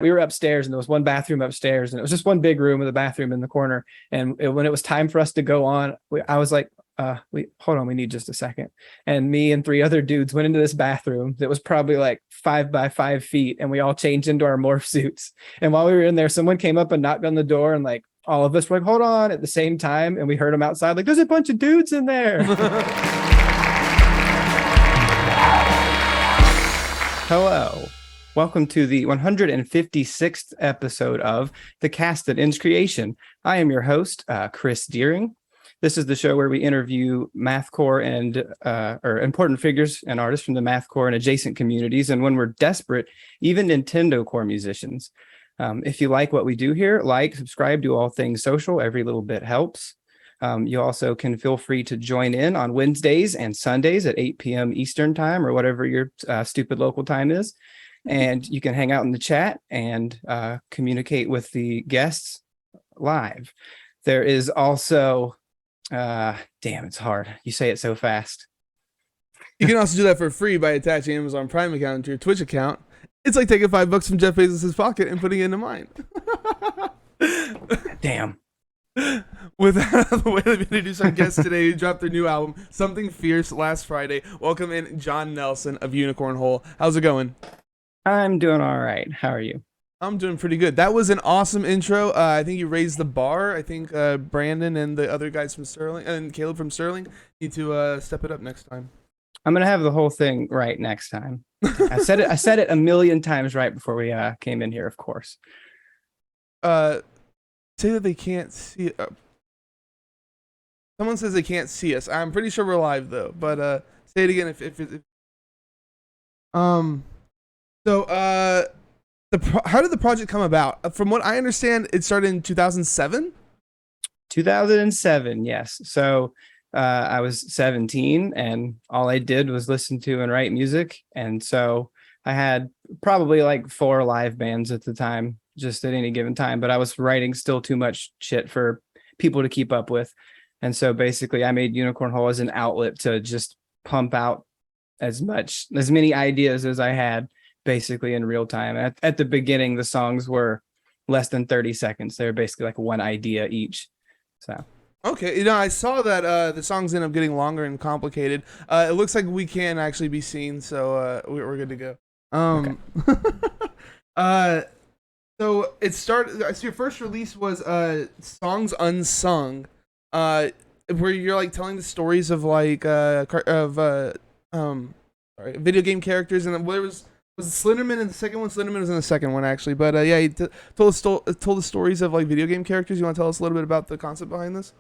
we were upstairs and there was one bathroom upstairs and it was just one big room with a bathroom in the corner. And when it was time for us to go on, I was like, hold on, we need just a second. And me and three other dudes went into this bathroom that was probably like 5 by 5 feet, and we all changed into our morph suits. And while we were in there, someone came up and knocked on the door, and like all of us were like, hold on, at the same time. And we heard them outside, like, there's a bunch of dudes in there. Hello. Welcome to the 156th episode of The Cast That Ends Creation. I am your host, Chris Deering. This is the show where we interview mathcore and or important figures and artists from the mathcore and adjacent communities, and when we're desperate, even Nintendo core musicians. If you like what we do here, like, subscribe, do all things social. Every little bit helps. You also can feel free to join in on Wednesdays and Sundays at 8 p.m. Eastern time, or whatever your stupid local time is. And you can hang out in the chat and communicate with the guests live. There is also... damn, it's hard. You say it so fast. You can also do that for free by attaching Amazon Prime account to your Twitch account. It's like taking $5 from Jeff Bezos' pocket and putting it into mine. Damn. With that out of the way, let me introduce our guest today who dropped their new album, Something Fierce, last Friday. Welcome in John Nelson of Unicorn Hole. How's it going? I'm doing all right. How are you? I'm doing pretty good. That was an awesome intro. I think you raised the bar. I think Brandon and the other guys from Sterling and Caleb from Sterling need to step it up next time. I'm gonna have the whole thing right next time. I said it a million times right before we came in here. Of course. Say that they can't see. Someone says they can't see us. I'm pretty sure we're live though. But say it again if how did the project come about? From what I understand, it started in 2007. 2007, yes. So I was 17, and all I did was listen to and write music. And so I had probably like 4 live bands at the time, just at any given time. But I was writing still too much shit for people to keep up with. And so basically, I made Unicorn Hole as an outlet to just pump out as many ideas as I had, basically in real time. At the beginning, the songs were less than 30 seconds. They were basically like one idea each. So okay, I saw that the songs end up getting longer and complicated. It looks like we can actually be seen, so we're good to go. Okay. So it started. So your first release was Songs Unsung, where you're like telling the stories of like video game characters, and what was Slenderman in the second one? Slenderman was in the second one, actually. But yeah, he told the stories of like video game characters. You want to tell us a little bit about the concept behind this?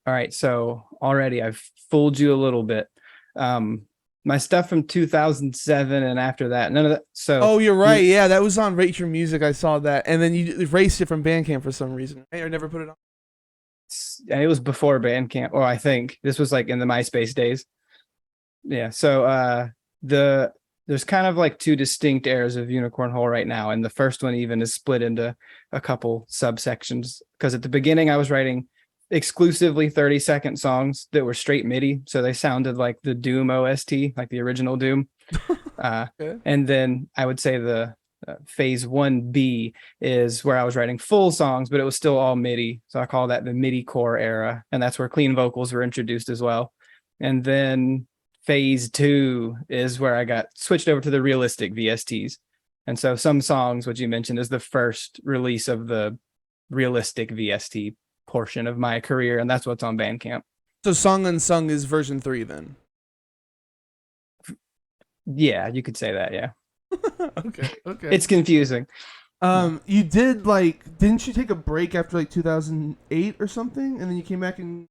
All right. So already I've fooled you a little bit. My stuff from 2007 and after that, none of that. So oh, you're right. Yeah, that was on Rate Your Music. I saw that, and then you erased it from Bandcamp for some reason, right? Or never put it on. It was before Bandcamp, or I think this was like in the MySpace days. Yeah. So there's kind of like 2 distinct eras of Unicorn Hole right now. And the first one even is split into a couple subsections. Because at the beginning, I was writing exclusively 30-second songs that were straight MIDI. So they sounded like the Doom OST, like the original Doom. Okay. And then I would say the phase 1B is where I was writing full songs, but it was still all MIDI. So I call that the MIDI core era. And that's where clean vocals were introduced as well. And then phase 2 is where I got switched over to the realistic VSTs. And so Some Songs, what you mentioned, is the first release of the realistic VST portion of my career, and that's what's on Bandcamp. So Song Unsung is version 3 then? Yeah, you could say that, yeah. Okay. It's confusing. You did didn't you take a break after like 2008 or something, and then you came back and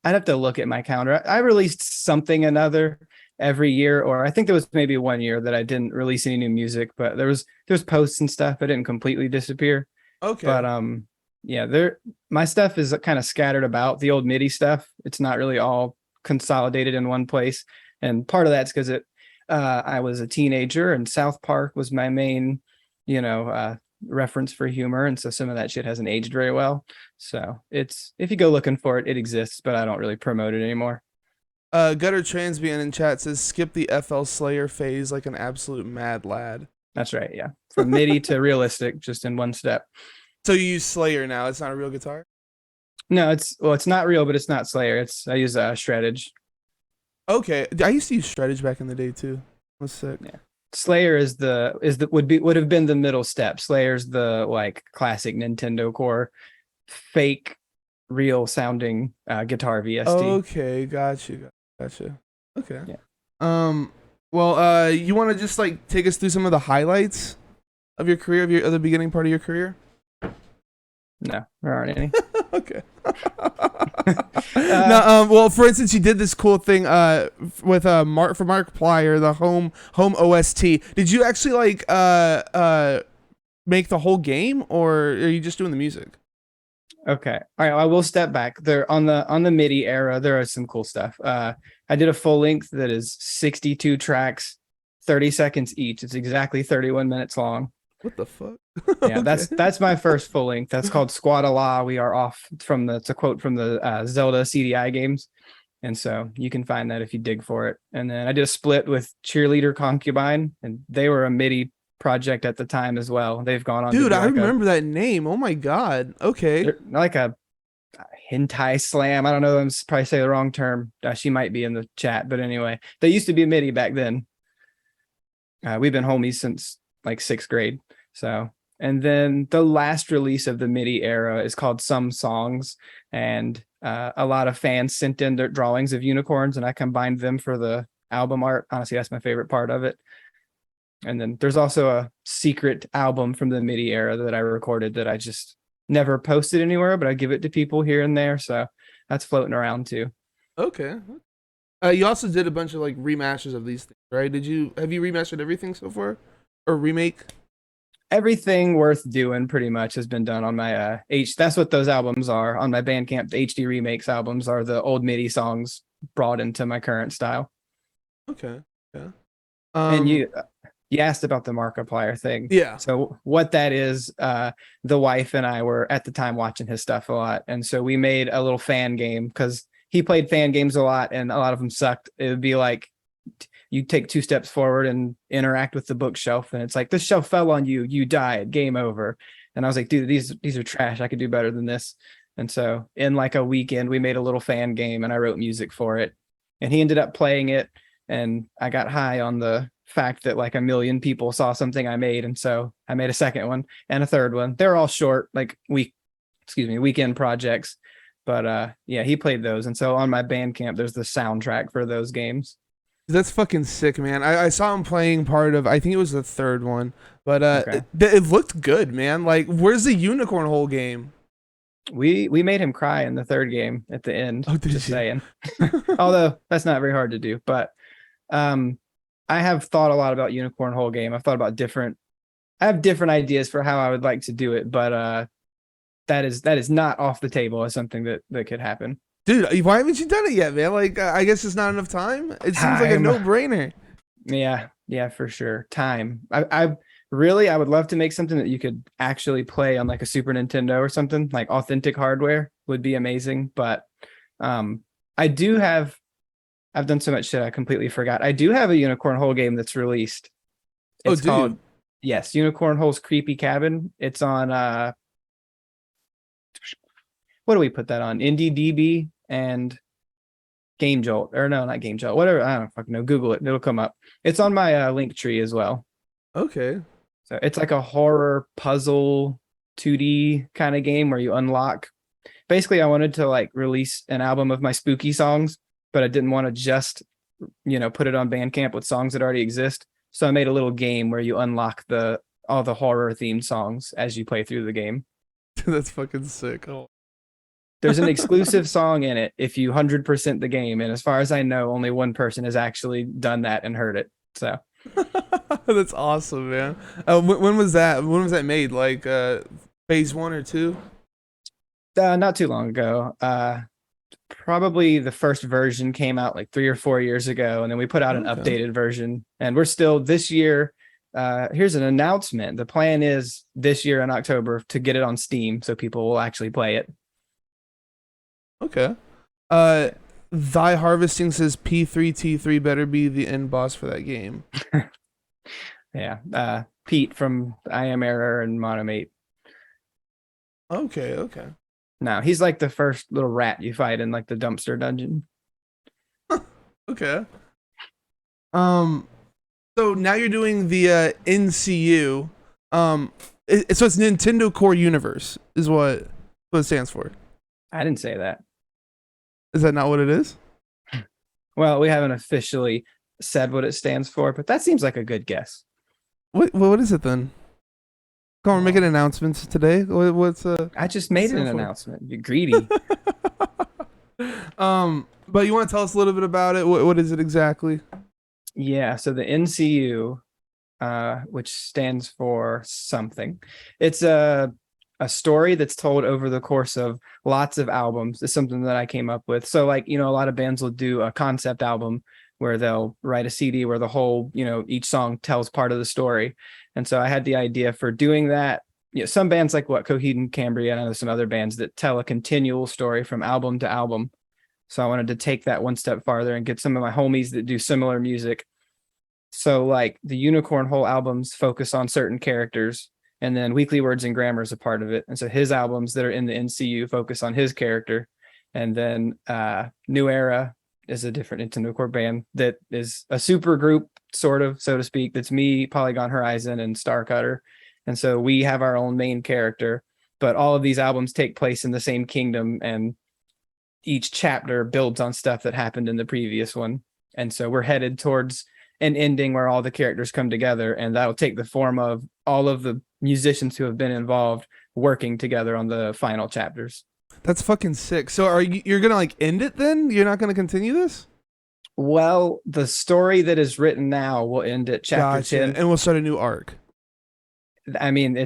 I'd have to look at my calendar. I released something another every year, or I think there was maybe 1 year that I didn't release any new music, but there's posts and stuff. I didn't completely disappear. Okay. But yeah, my stuff is kind of scattered about. The old MIDI stuff, it's not really all consolidated in one place. And part of that's because I was a teenager and South Park was my main, reference for humor, and so some of that shit hasn't aged very well. So it's, if you go looking for it, it exists, but I don't really promote it anymore. Gutter Transbient in chat says skip the FL Slayer phase like an absolute mad lad. That's right. Yeah. From MIDI to realistic, just in one step. So you use Slayer now. It's not a real guitar. No, it's not real, but it's not Slayer. I use shreddage. Okay, I used to use Shreddage back in the day too. Was sick. Yeah. Slayer would have been the middle step. Slayer's the like classic Nintendo core, fake, real sounding guitar VST. Okay, gotcha. Okay. Yeah. Well, you want to just like take us through some of the highlights of your career, of the beginning part of your career? No, there aren't any. Okay. No, well, for instance, you did this cool thing with Mark Plyer, the home OST. Did you actually like make the whole game, or are you just doing the music? Okay. All right. I will step back. There on the MIDI era, there is some cool stuff. I did a full length that is 62 tracks, 30 seconds each. It's exactly 31 minutes long. What the fuck? Yeah, Okay. that's my first full length. That's called Squad Allah. We are off from it's a quote from the Zelda CDI games. And so you can find that if you dig for it. And then I did a split with Cheerleader Concubine, and they were a MIDI project at the time as well. They've gone on. Dude, to I remember that name. Oh my god. Okay. they're like a hentai slam. I don't know. I'm probably say the wrong term. She might be in the chat, but anyway, they used to be MIDI back then. We've been homies since like 6th grade. So, and then the last release of the MIDI era is called Some Songs, and a lot of fans sent in their drawings of unicorns, and I combined them for the album art. Honestly, that's my favorite part of it. And then there's also a secret album from the MIDI era that I recorded that I just never posted anywhere, but I give it to people here and there. So that's floating around too. Okay. You also did a bunch of like remasters of these things, right? Have you remastered everything so far, or remake? Everything worth doing pretty much has been done on my that's what those albums are on my Bandcamp. The HD remakes albums are the old MIDI songs brought into my current style. Okay. Yeah. And you asked about the Markiplier thing. Yeah. So what that is, the wife and I were at the time watching his stuff a lot, and so we made a little fan game because he played fan games a lot, and a lot of them sucked. It would be like you take 2 steps forward and interact with the bookshelf, and it's like this shelf fell on you, you died, game over. And I was like, dude, these are trash. I could do better than this. And so in like a weekend, we made a little fan game, and I wrote music for it, and he ended up playing it, and I got high on the fact that like a million people saw something I made, and so I made a second one and a third one. They're all short, like weekend projects, but yeah, he played those, and so on my Bandcamp there's the soundtrack for those games. That's fucking sick, man. I saw him playing part of, I think it was the third one, but Okay. it looked good, man. Like, where's the unicorn hole game? We made him cry in the third game at the end. Oh, did just you? saying. Although that's not very hard to do, but I have thought a lot about unicorn hole game. I've thought about I have different ideas for how I would like to do it, but that is not off the table as something that could happen. Dude, why haven't you done it yet, man? Like, I guess it's not enough time. It seems like a Time. no-brainer. Yeah, for sure. Time. I would love to make something that you could actually play on like a Super Nintendo or something. Like authentic hardware would be amazing. But I've done so much shit I completely forgot. I do have a unicorn hole game that's released. It's called, yes, Unicorn Hole's Creepy Cabin. It's on what do we put that on? IndieDB and Game Jolt, or no, not Game Jolt, whatever. I don't fucking know. Google it; it'll come up. It's on my link tree as well. Okay. So it's like a horror puzzle 2D kind of game where you unlock. Basically, I wanted to like release an album of my spooky songs, but I didn't want to just put it on Bandcamp with songs that already exist. So I made a little game where you unlock all the horror themed songs as you play through the game. That's fucking sick. Oh. There's an exclusive song in it if you 100% the game, and as far as I know, only one person has actually done that and heard it. So that's awesome, man. When was that? When was that made? Like phase 1 or 2? Not too long ago. Probably the first version came out like 3 or 4 years ago, and then we put out an updated version, and we're still this year. Here's an announcement. The plan is this year in October to get it on Steam so people will actually play it. Okay. Thy Harvesting says P3T3 better be the end boss for that game. Yeah. Pete from I Am Error and Monomate. Okay, okay. No, he's like the first little rat you fight in like the dumpster dungeon. Okay. Um, so now you're doing the NCU. So it's Nintendo Core Universe is what it stands for. I didn't say that. Is that not what it is? Well, we haven't officially said what it stands for, but that seems like a good guess. What is it then? Come on, we're making announcements today. What's I just made an stand for? announcement. You're greedy. But you want to tell us a little bit about it? What is it exactly? Yeah, so the NCU, which stands for something. It's a story that's told over the course of lots of albums. Is something that I came up with. So like, a lot of bands will do a concept album where they'll write a CD where the whole, each song tells part of the story. And so I had the idea for doing that. Some bands like Coheed and Cambria, and I know some other bands that tell a continual story from album to album. So I wanted to take that one step farther and get some of my homies that do similar music. So like the Unicorn Hole albums focus on certain characters, and then Weekly Words and Grammar is a part of it. And so his albums that are in the NCU focus on his character. And then New Era is a different Nintendo Core band that is a super group, sort of, so to speak. That's me, Polygon Horizon, and Starcutter. And so we have our own main character, but all of these albums take place in the same kingdom, and each chapter builds on stuff that happened in the previous one. And so we're headed towards an ending where all the characters come together, and that'll take the form of all of the musicians who have been involved working together on the final chapters. That's fucking sick. So you're gonna like end it then? You're not gonna continue this? Well, the story that is written now will end at chapter Gotcha. 10. And we'll start a new arc. I mean,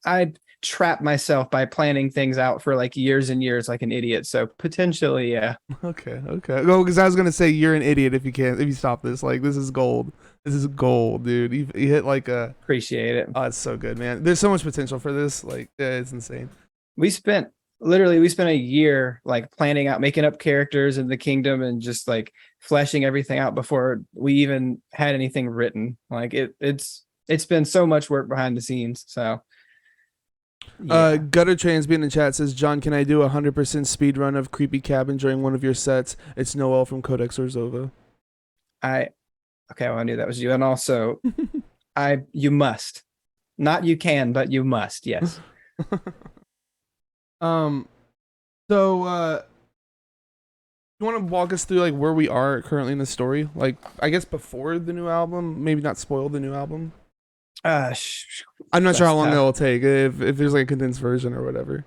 I trap myself by planning things out for like years and years like an idiot. So potentially, yeah. Okay. Well, because I was gonna say you're an idiot if you stop this. Like this is gold. This is gold, dude. You hit like a. Appreciate it. Oh, it's so good, man. There's so much potential for this. Like, it's insane. We spent a year like planning out, making up characters in the kingdom, and just like fleshing everything out before we even had anything written. Like it's been so much work behind the scenes. So yeah. Gutter Trains being in the chat says, John, can I do 100% speed run of Creepy Cabin during one of your sets? It's Noel from Codex Orzova. Okay, well, I knew that was you. And also, you must. Not you can, but you must, yes. So you want to walk us through like where we are currently in the story? Like, I guess before the new album, maybe not spoil the new album. I'm not sure how long it'll take, if there's like a condensed version or whatever.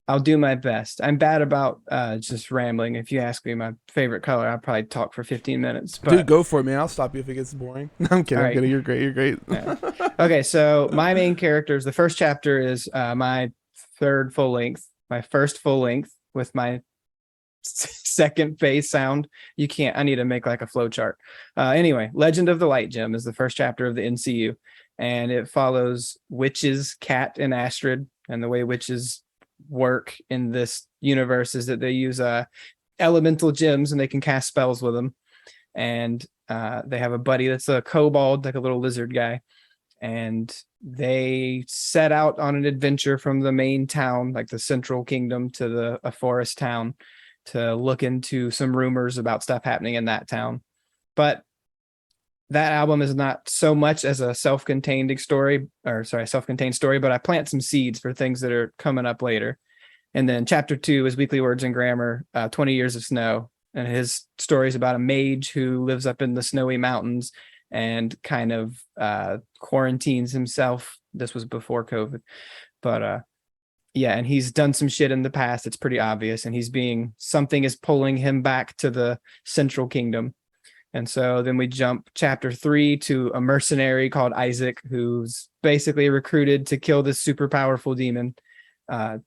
I'll do my best. I'm bad about just rambling. If you ask me my favorite color, I'll probably talk for 15 minutes. But dude, go for it, man. I'll stop you if it gets boring. No, I'm kidding. All I'm kidding. You're great. Yeah. Okay, so my main characters, the first chapter is my third full length, my first full length with my second bass sound. I need to make like a flow chart. Anyway, Legend of the Light Gem is the first chapter of the NCU, and it follows witches, Kat and Astrid, and the way witches work in this universe is that they use elemental gems and they can cast spells with them. And they have a buddy that's a kobold, like a little lizard guy, and they set out on an adventure from the main town, like the central kingdom, to a forest town to look into some rumors about stuff happening in that town. But that album is not so much as a self-contained story, but I plant some seeds for things that are coming up later. And then chapter 2 is Weekly Words and Grammar, 20 Years of Snow. And his story is about a mage who lives up in the snowy mountains and kind of quarantines himself. This was before COVID. But yeah, and he's done some shit in the past. It's pretty obvious. And something is pulling him back to the central kingdom. And so then we jump chapter 3 to a mercenary called Isaac, who's basically recruited to kill this super powerful demon. That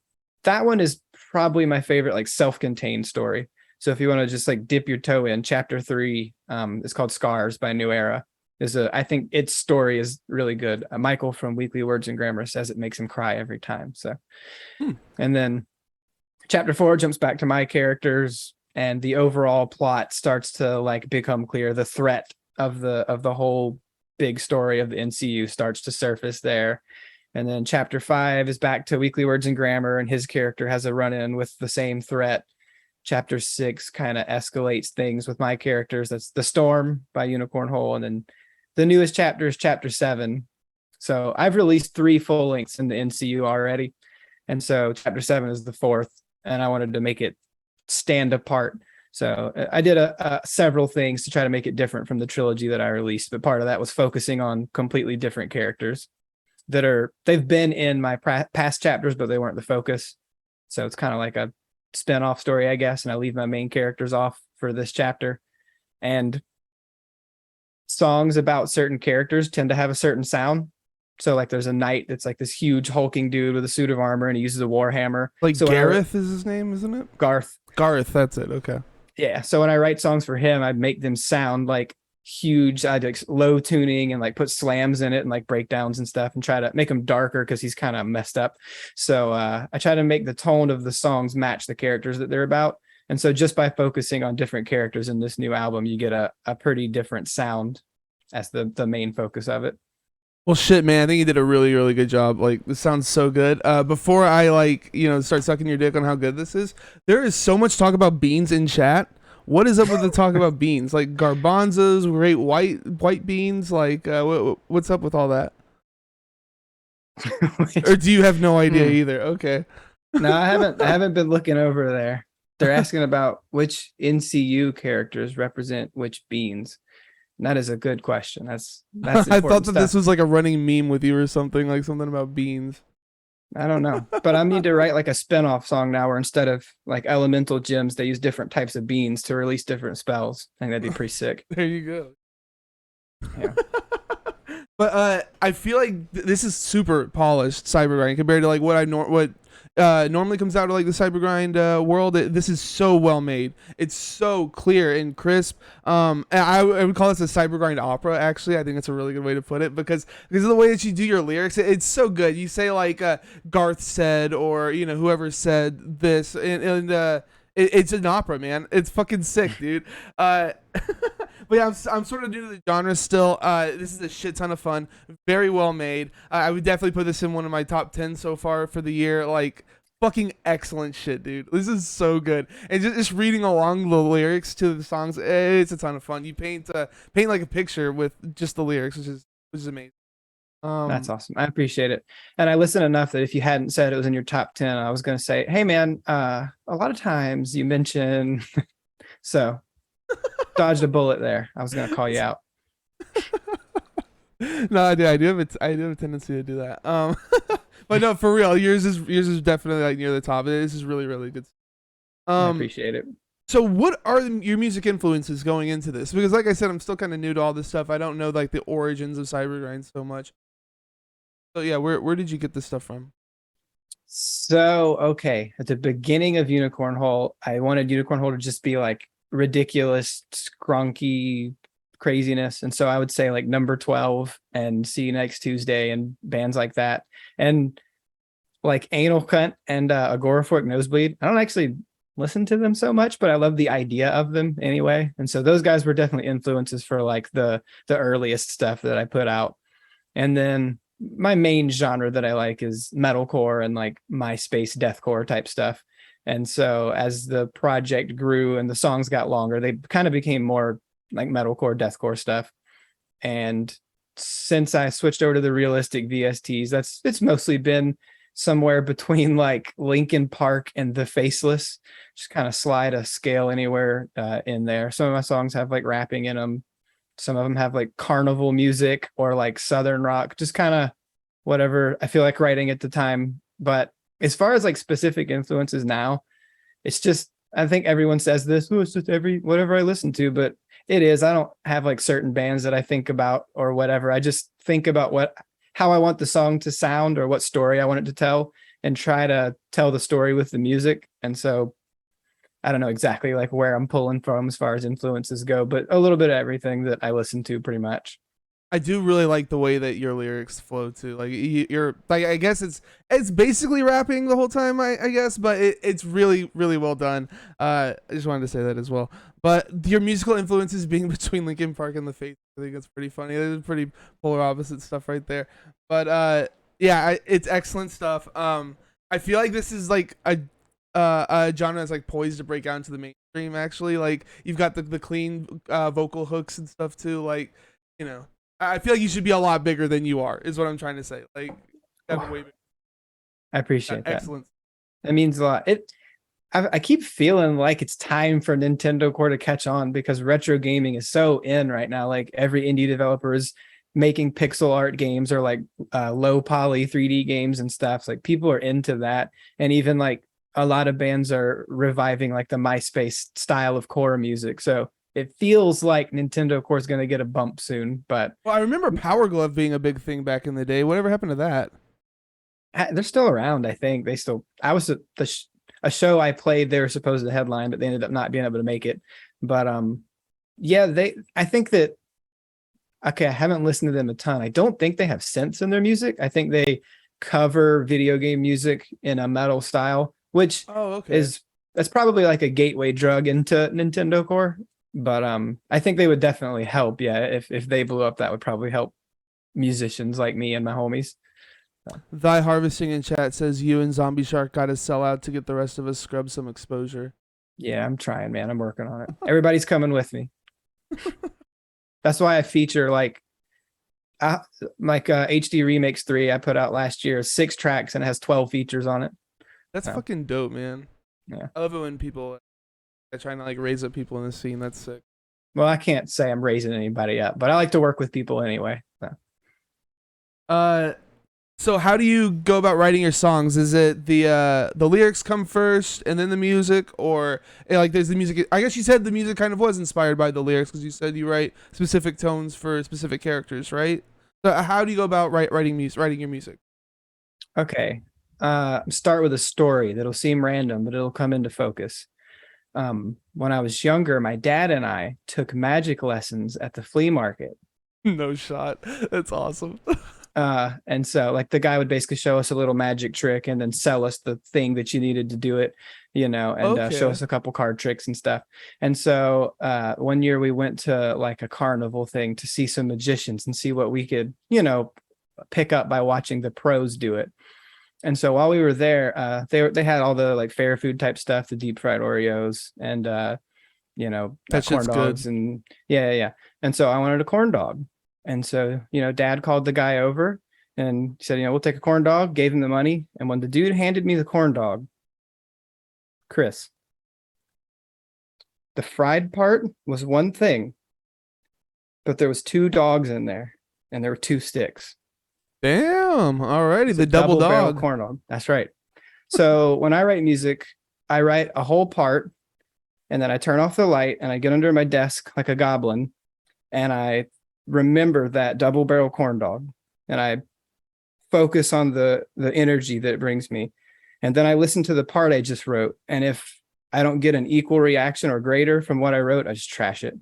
one is probably my favorite, like self-contained story. So if you want to just like dip your toe in, chapter 3 is called Scars by New Era. I think its story is really good. Michael from Weekly Words and Grammar says it makes him cry every time. So, and then chapter 4 jumps back to my characters, and the overall plot starts to like become clear. The threat of the whole big story of the NCU starts to surface there. And then chapter 5 is back to weekly words and grammar, and his character has a run in with the same threat. Chapter 6 kind of escalates things with my characters. That's The Storm by Unicorn Hole. And then the newest chapter is chapter 7. So I've released 3 full lengths in the NCU already. And so chapter 7 is the 4th. And I wanted to make it stand apart. So I did several things to try to make it different from the trilogy that I released. But part of that was focusing on completely different characters they've been in my past chapters, but they weren't the focus. So it's kind of like a spin-off story, I guess. And I leave my main characters off for this chapter. And songs about certain characters tend to have a certain sound. So like there's a knight that's like this huge hulking dude with a suit of armor, and he uses a warhammer. Like so Gareth is his name, isn't it? Garth. That's it. Okay. Yeah. So when I write songs for him, I make them sound like huge. I do like low tuning and like put slams in it and like breakdowns and stuff, and try to make him darker because he's kind of messed up. So I try to make the tone of the songs match the characters that they're about. And so just by focusing on different characters in this new album, you get a pretty different sound as the main focus of it. Well, shit, man, I think you did a really, really good job. Like, this sounds so good. Before I start sucking your dick on how good this is, there is so much talk about beans in chat. What is up with the talk about beans? Like garbanzos, great white beans. Like, what's up with all that? Or do you have no idea either? Okay. No, I haven't been looking over there. They're asking about which NCU characters represent which beans. And that is a good question. That's I thought that this was like a running meme with you or something, like something about beans. I don't know, but I need to write like a spin-off song now, where instead of like elemental gems, they use different types of beans to release different spells. I think that'd be pretty sick. There you go. Yeah. But I feel like this is super polished Cybergrind compared to like what normally comes out of like the Cybergrind world. This is so well made. It's so clear and crisp. And I would call this a Cybergrind opera. Actually, I think that's a really good way to put it, because of the way that you do your lyrics. It's so good. You say like Garth said, or whoever said this, and it's an opera, man. It's fucking sick, dude. But yeah, I'm sort of new to the genre still. This is a shit ton of fun. Very well made. I would definitely put this in one of my top 10 so far for the year. Like, fucking excellent shit, dude. This is so good. And just reading along the lyrics to the songs, it's a ton of fun. You paint like a picture with just the lyrics, which is amazing. That's awesome. I appreciate it. And I listened enough that if you hadn't said it was in your top 10, I was going to say, hey man, a lot of times you mention, so dodged a bullet there. I was going to call you out. No, I do have a tendency to do that. But no, for real, yours is definitely like near the top. This is really, really good. I appreciate it. So what are your music influences going into this? Because like I said, I'm still kind of new to all this stuff. I don't know like the origins of Cybergrind so much. So yeah, where did you get this stuff from? So, okay, at the beginning of Unicorn Hole, I wanted Unicorn Hole to just be like ridiculous, scrunky craziness. And so I would say like Number 12 and See You Next Tuesday and bands like that. And like Anal Cunt and Agoraphoric Nosebleed. I don't actually listen to them so much, but I love the idea of them anyway. And so those guys were definitely influences for like the earliest stuff that I put out. And then my main genre that I like is metalcore and like MySpace deathcore type stuff. And so as the project grew and the songs got longer, they kind of became more like metalcore, deathcore stuff. And since I switched over to the realistic VSTs, it's mostly been somewhere between like Linkin Park and The Faceless. Just kind of slide a scale anywhere in there. Some of my songs have like rapping in them. Some of them have like carnival music or like Southern rock, just kind of whatever I feel like writing at the time. But as far as like specific influences now, it's just, I think everyone says this, oh, it's just whatever I listen to, but it is. I don't have like certain bands that I think about or whatever. I just think about how I want the song to sound or what story I want it to tell, and try to tell the story with the music. And so I don't know exactly like where I'm pulling from as far as influences go, but a little bit of everything that I listen to pretty much. I do really like the way that your lyrics flow too. Like you're like, I guess it's basically rapping the whole time, I guess, but it's really really well done. I just wanted to say that as well. But your musical influences being between Linkin Park and The Faith, I think it's pretty funny. It's pretty polar opposite stuff right there. But yeah, it's excellent stuff. I feel like this is like a genre that's like poised to break out into the mainstream. Actually, like you've got the clean vocal hooks and stuff too. Like, you know, I feel like you should be a lot bigger than you are. Is what I'm trying to say. Like, have a way bigger. I appreciate that. Excellent. It means a lot. I keep feeling like it's time for Nintendo Core to catch on because retro gaming is so in right now. Like every indie developer is making pixel art games or like low poly 3D games and stuff. Like people are into that, and even like a lot of bands are reviving like the MySpace style of core music. So it feels like Nintendo Core is going to get a bump soon. But Well, I remember Power Glove being a big thing back in the day. Whatever happened to that? they're still around. I think they still. I was a show I played. They were supposed to headline, but they ended up not being able to make it. But yeah, they. I think that. Okay, I haven't listened to them a ton. I don't think they have synths in their music. I think they cover video game music in a metal style, which Oh, okay. is that's probably like a gateway drug into Nintendo Core. But I think they would definitely help. Yeah, if they blew up, that would probably help musicians like me and my homies. Thy Harvesting in chat says you and Zombie Shark got to sell out to get the rest of us scrub some exposure. Yeah, I'm trying, man. I'm working on it. Everybody's coming with me. That's why I feature like HD Remakes 3 I put out last year, 6 tracks and it has 12 features on it. That's fucking dope, man. Yeah. I love it when people are trying to like raise up people in the scene. That's sick. Well, I can't say I'm raising anybody up, but I like to work with people anyway. So how do you go about writing your songs? Is it the lyrics come first and then the music, or like there's the music? I guess you said the music kind of was inspired by the lyrics because you said you write specific tones for specific characters, right? So how do you go about writing your music? Okay. Start with a story that'll seem random, but it'll come into focus. When I was younger, my dad and I took magic lessons at the flea market. No shot. That's awesome. And so like the guy would basically show us a little magic trick and then sell us the thing that you needed to do it, and show us a couple card tricks and stuff. And so one year we went to like a carnival thing to see some magicians and see what we could, pick up by watching the pros do it. And so while we were there, they had all the like fair food type stuff, the deep fried Oreos and That corn shit's dogs good. and yeah. And so I wanted a corn dog. And so, dad called the guy over and said, we'll take a corn dog, gave him the money. And when the dude handed me the corn dog, Chris, the fried part was one thing, but there was 2 dogs in there and there were 2 sticks. Damn. Alrighty, It's the a double barrel dog. corn dog. That's right. So when I write music, I write a whole part and then I turn off the light and I get under my desk like a goblin and I remember that double barrel corn dog and I focus on the energy that it brings me. And then I listen to the part I just wrote. And if I don't get an equal reaction or greater from what I wrote, I just trash it.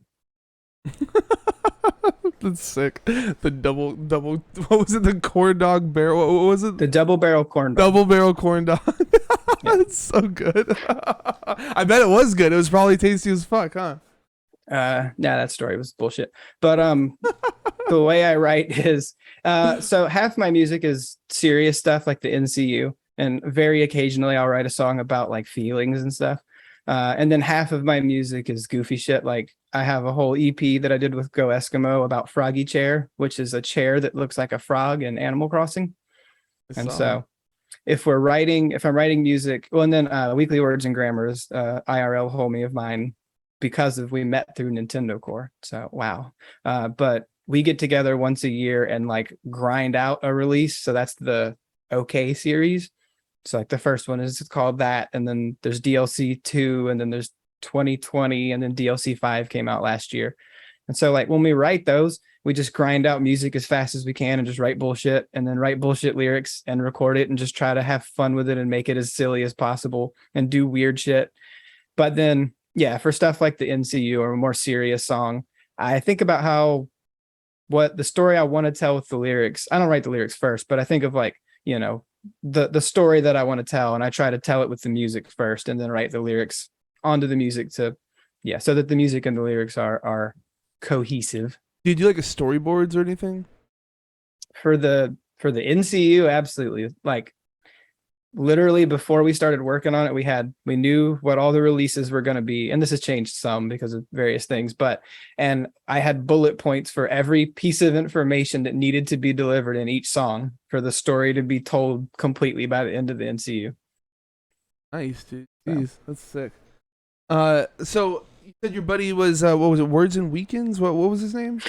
That's sick. The double what was it? The corn dog barrel. What was it? The double barrel corn dog. Double barrel corn dog. That's so good. I bet it was good. It was probably tasty as fuck, huh? That story was bullshit. But the way I write is so half my music is serious stuff like the NCU, and very occasionally I'll write a song about like feelings and stuff. And then half of my music is goofy shit. Like I have a whole EP that I did with Go Eskimo about Froggy Chair, which is a chair that looks like a frog in Animal Crossing. And so if I'm writing music, well, and then Weekly Words and Grammars, IRL homie of mine, because of we met through Nintendo Core. So wow. But we get together once a year and like grind out a release. So that's the OK series. So like the first one is called that, and then there's DLC 2, and then there's 2020, and then DLC 5 came out last year. And so like when we write those, we just grind out music as fast as we can and just write bullshit and then write bullshit lyrics and record it and just try to have fun with it and make it as silly as possible and do weird shit. But then yeah, for stuff like the NCU or a more serious song, I think about how what the story I want to tell with the lyrics. I don't write the lyrics first, but I think of like, the story that I want to tell, and I try to tell it with the music first and then write the lyrics onto the music to, yeah, so that the music and the lyrics are cohesive. Do you do like a storyboards or anything? For the NCU, absolutely. Like literally before we started working on it, we knew what all the releases were going to be, and this has changed some because of various things, and I had bullet points for every piece of information that needed to be delivered in each song for the story to be told completely by the end of the NCU. Nice, dude. So. Jeez, that's sick. So you said your buddy was what was it? Words and Weekends. What was his name?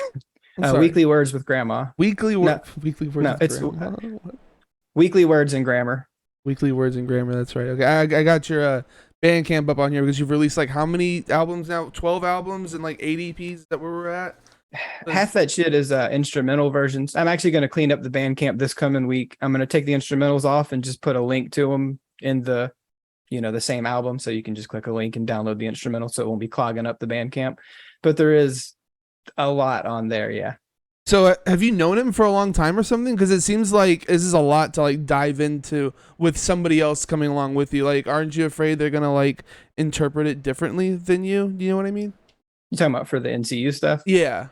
Weekly Words with Grandma. Weekly No, Weekly Words. no, with it's Grandma. Weekly Words and Grammar. Weekly Words and Grammar. That's right. Okay, I got your Bandcamp up on here because you've released like how many albums now? 12 albums and like 8 EPs. Is that where we're at? Half that shit is instrumental versions. I'm actually going to clean up the Bandcamp this coming week. I'm going to take the instrumentals off and just put a link to them in the the same album, so you can just click a link and download the instrumental, so it won't be clogging up the Bandcamp. But there is a lot on there, yeah. So have you known him for a long time or something? Because it seems like this is a lot to like dive into with somebody else coming along with you. Like, aren't you afraid they're gonna like interpret it differently than you? Do you know what I mean? You talking about for the NCU stuff? Yeah.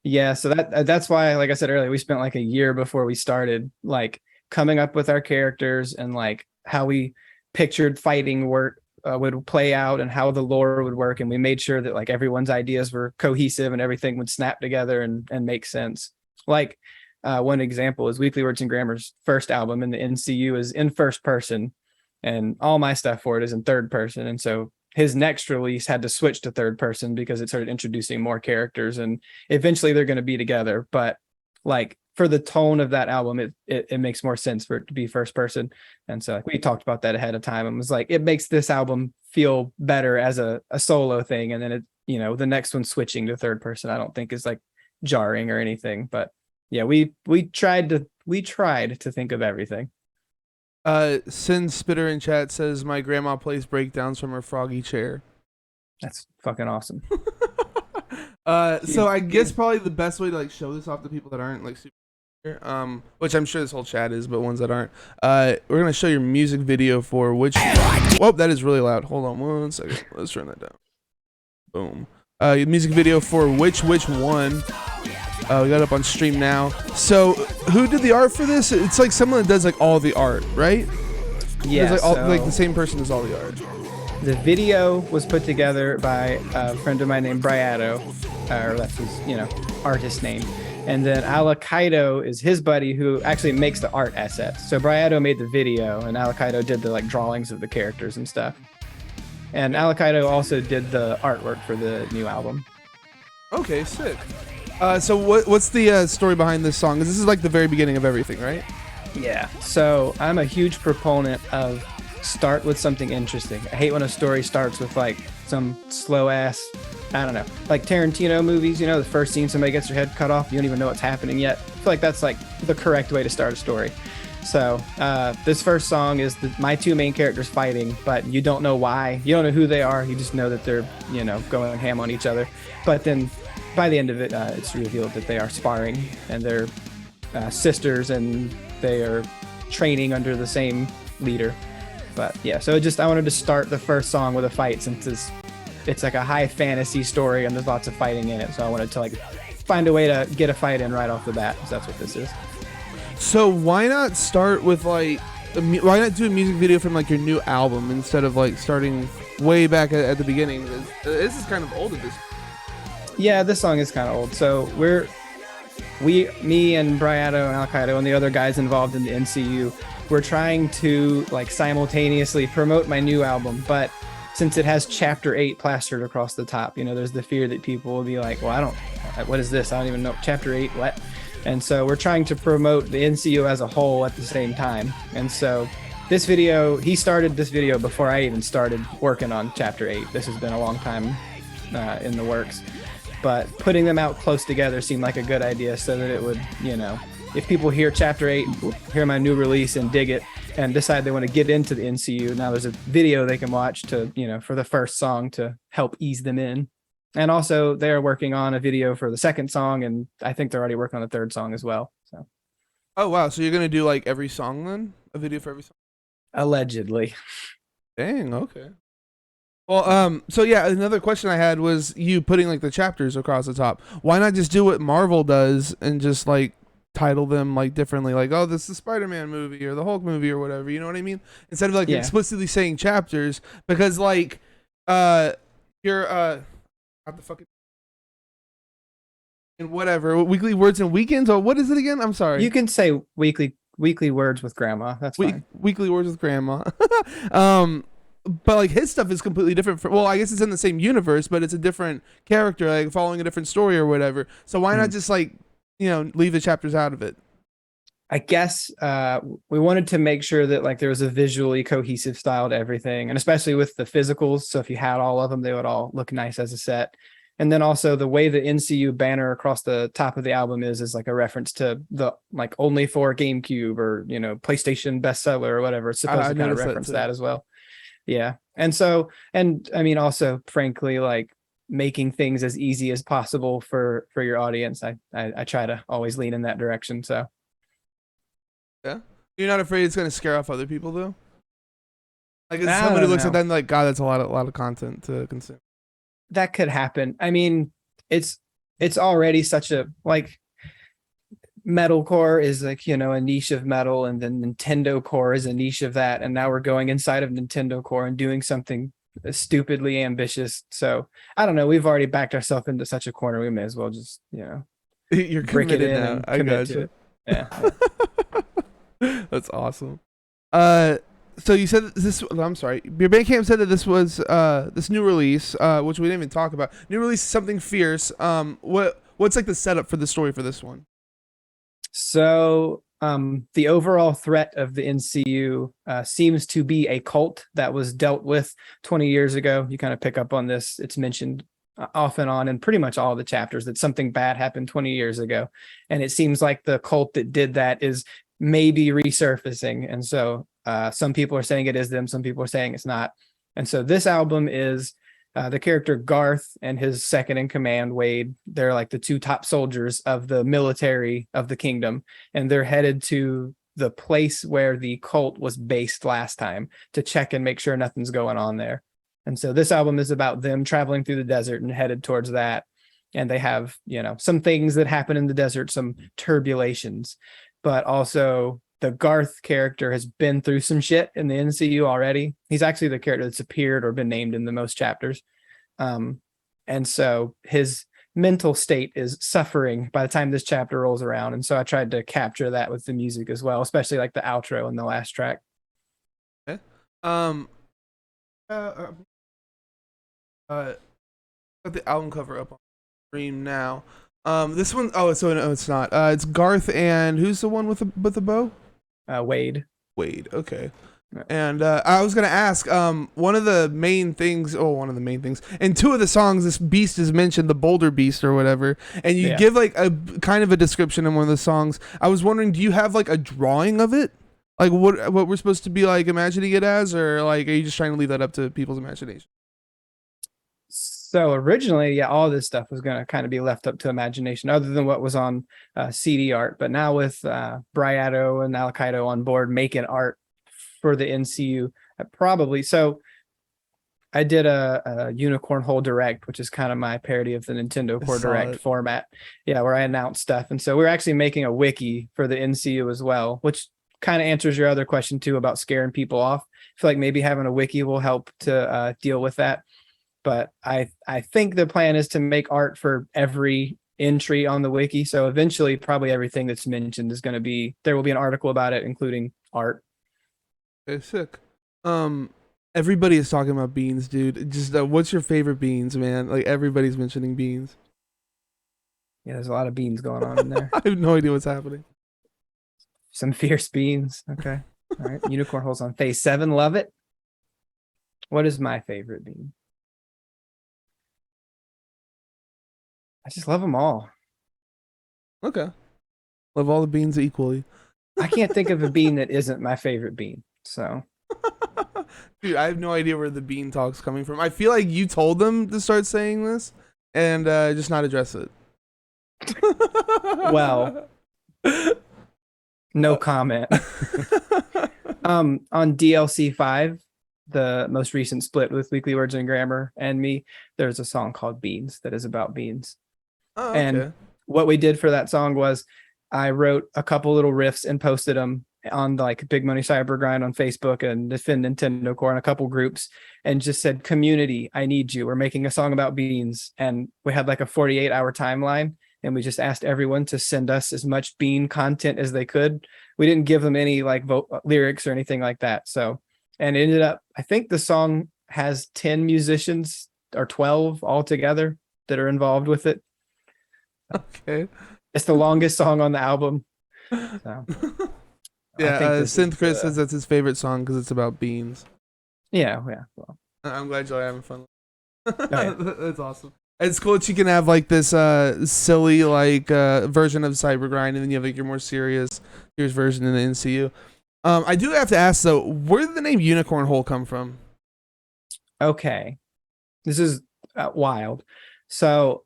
Yeah, so that's why, like I said earlier, we spent like a year before we started like coming up with our characters and like how we pictured fighting work would play out and how the lore would work, and we made sure that like everyone's ideas were cohesive and everything would snap together and make sense. Like one example is Weekly Words and Grammar's first album in the NCU is in first person, and all my stuff for it is in third person, and so his next release had to switch to third person because it started introducing more characters, and eventually they're going to be together. But like for the tone of that album, it makes more sense for it to be first person. And so like, we talked about that ahead of time and was like, it makes this album feel better as a solo thing. And then it, the next one switching to third person, I don't think is like jarring or anything. But yeah, we tried to think of everything. Sin Spitter in chat says my grandma plays breakdowns from her froggy chair. That's fucking awesome. So I guess probably the best way to like show this off to people that aren't like super which I'm sure this whole chat is, but ones that aren't, we're gonna show your music video for which. Whoa, that is really loud. Hold on 1 second. Let's turn that down. Boom. Your music video for which one. We got it up on stream now. So who did the art for this? It's like someone that does like all the art, right? Yeah, like, like the same person does all the art. The video was put together by a friend of mine named Briado, or that's his, artist name. And then Alakaido is his buddy who actually makes the art assets. So Briado made the video, and Alakaido did the like drawings of the characters and stuff. And Alakaido also did the artwork for the new album. Okay, sick. So what's the story behind this song? 'Cause this is like the very beginning of everything, right? Yeah. So I'm a huge proponent of start with something interesting. I hate when a story starts with like some slow ass, I don't know, like Tarantino movies, the first scene somebody gets their head cut off, you don't even know what's happening yet. I feel like that's like the correct way to start a story. So this first song is my two main characters fighting, but you don't know why. You don't know who they are. You just know that they're, going ham on each other. But then by the end of it, it's revealed that they are sparring and they're sisters and they are training under the same leader. But yeah, so I wanted to start the first song with a fight since it's like a high fantasy story and there's lots of fighting in it. So I wanted to like find a way to get a fight in right off the bat. So that's what this is. So why not start with like, why not do a music video from like your new album instead of like starting way back at the beginning? This is kind of old at this. Yeah, this song is kind of old. So me and Briado and Alakaido and the other guys involved in the NCU, we're trying to like simultaneously promote my new album, but since it has chapter 8 plastered across the top, there's the fear that people will be like, well, what is this? I don't even know. Chapter 8, what? And so we're trying to promote the NCU as a whole at the same time. And so this video, he started this video before I even started working on chapter 8. This has been a long time in the works, but putting them out close together seemed like a good idea so that it would, if people hear chapter 8, hear my new release and dig it and decide they want to get into the NCU, now there's a video they can watch to, for the first song to help ease them in. And also, they're working on a video for the second song, and I think they're already working on the third song as well. So Oh wow, so you're gonna do like every song then? A video for every song? allegedly, Dang, okay. Well, so yeah, another question I had was you putting like the chapters across the top. Why not just do what Marvel does and just like title them like differently, like oh, this is the Spider-Man movie or the Hulk movie or whatever. You know what I mean? Instead of like yeah. explicitly saying chapters, because like uh, you're not the fucking and whatever weekly words and weekends or what is it again? I'm sorry. You can say weekly words with grandma. That's fine. Weekly words with grandma. um, but like his stuff is completely different. Well, I guess it's in the same universe, but it's a different character, like following a different story or whatever. So why not Mm. just like leave the chapters out of it? I guess we wanted to make sure that like there was a visually cohesive style to everything, and especially with the physicals. So if you had all of them, they would all look nice as a set. And then also the way the NCU banner across the top of the album is like a reference to the like only for GameCube or PlayStation bestseller or whatever. It's supposed I to kind of noticed that reference too. that as well. Yeah. And so, and I mean, also, frankly, like making things as easy as possible for your audience. I try to always lean in that direction. So Yeah, you're not afraid it's gonna scare off other people though. Like as I somebody who don't looks at know. that and like, God, that's a lot of content to consume. That could happen. I mean, it's it's already such a like metalcore is like a niche of metal, and then Nintendo core is a niche of that, and now we're going inside of Nintendo core and doing something stupidly ambitious. So I don't know. We've already backed ourselves into such a corner. We may as well just You're brick it committed in now. and I commit to gotcha. it. Yeah, yeah. That's awesome. Uh, so you said this. I'm sorry. Your Bandcamp said that this was this new release, which we didn't even talk about. New release, something fierce. What's like the setup for the story for this one? So the overall threat of the NCU seems to be a cult that was dealt with 20 years ago. You kind of pick up on this. It's mentioned off and on in pretty much all the chapters that something bad happened 20 years ago. And it seems like the cult that did that is maybe resurfacing. And so some people are saying it is them, some people are saying it's not. And so this album is the character Garth and his second in command, Wade. They're like the two top soldiers of the military of the kingdom, and they're headed to the place where the cult was based last time to check and make sure nothing's going on there. And so this album is about them traveling through the desert and headed towards that. And they have, some things that happen in the desert, some turbulations, but also the Garth character has been through some shit in the NCU already. He's actually the character that's appeared or been named in the most chapters. Um, and so his mental state is suffering by the time this chapter rolls around. And so I tried to capture that with the music as well, especially like the outro and the last track. Okay. Um. Got the album cover up on stream now. This one oh so no, it's not. It's Garth and who's the one with the bow? Wade. Wade. Okay. Yeah. And I was gonna ask, one of the main things, in two of the songs, this beast is mentioned, the Boulder Beast or whatever, and you Yeah. give like a kind of a description in one of the songs. I was wondering, do you have like a drawing of it, like what we're supposed to be like imagining it as, or like are you just trying to leave that up to people's imagination? So originally, yeah, all this stuff was going to kind of be left up to imagination, other than what was on CD art. But now with Briato and Alakaido on board making art for the NCU, probably. So I did a Unicorn Hole Direct, which is kind of my parody of the Nintendo I Core saw Direct it. format. Yeah, where I announce stuff. And so we're actually making a wiki for the NCU as well, which kind of answers your other question too about scaring people off. I feel like maybe having a wiki will help to deal with that. But I think the plan is to make art for every entry on the wiki. So eventually, probably everything that's mentioned is going to be there will be an article about it, including art. Okay, sick. Um, everybody is talking about beans, dude. Just what's your favorite beans, man? Like everybody's mentioning beans. Yeah, there's a lot of beans going on in there. I have no idea what's happening. Some fierce beans. Okay. All right. Unicorn holes on phase 7. Love it. What is my favorite bean? I just love them all. Okay, love all the beans equally. I can't think of a bean that isn't my favorite bean. So Dude, I have no idea where the bean talk's coming from. I feel like you told them to start saying this, and just not address it. Well, no comment. On DLC 5, the most recent split with Weekly Words and Grammar and me, there's a song called Beans that is about beans. Oh, And okay. what we did for that song was I wrote a couple little riffs and posted them on like Big Money Cyber Grind on Facebook and Defend Nintendo Core in a couple groups, and just said, community, I need you. We're making a song about beans. And we had like a 48-hour timeline, and we just asked everyone to send us as much bean content as they could. We didn't give them any like lyrics or anything like that. So, and it ended up, I think the song has 10 musicians or 12 altogether that are involved with it. Okay. It's the longest song on the album. So I Yeah, think this Synth is Chris says that's his favorite song because it's about beans. yeah. Well, I'm glad y'all are having fun. yeah. That's awesome. It's cool that you can have like this silly like version of Cybergrind, and then you have like your more serious version in the NCU. I do have to ask though, where did the name Unicorn Hole come from? Okay. This is wild. So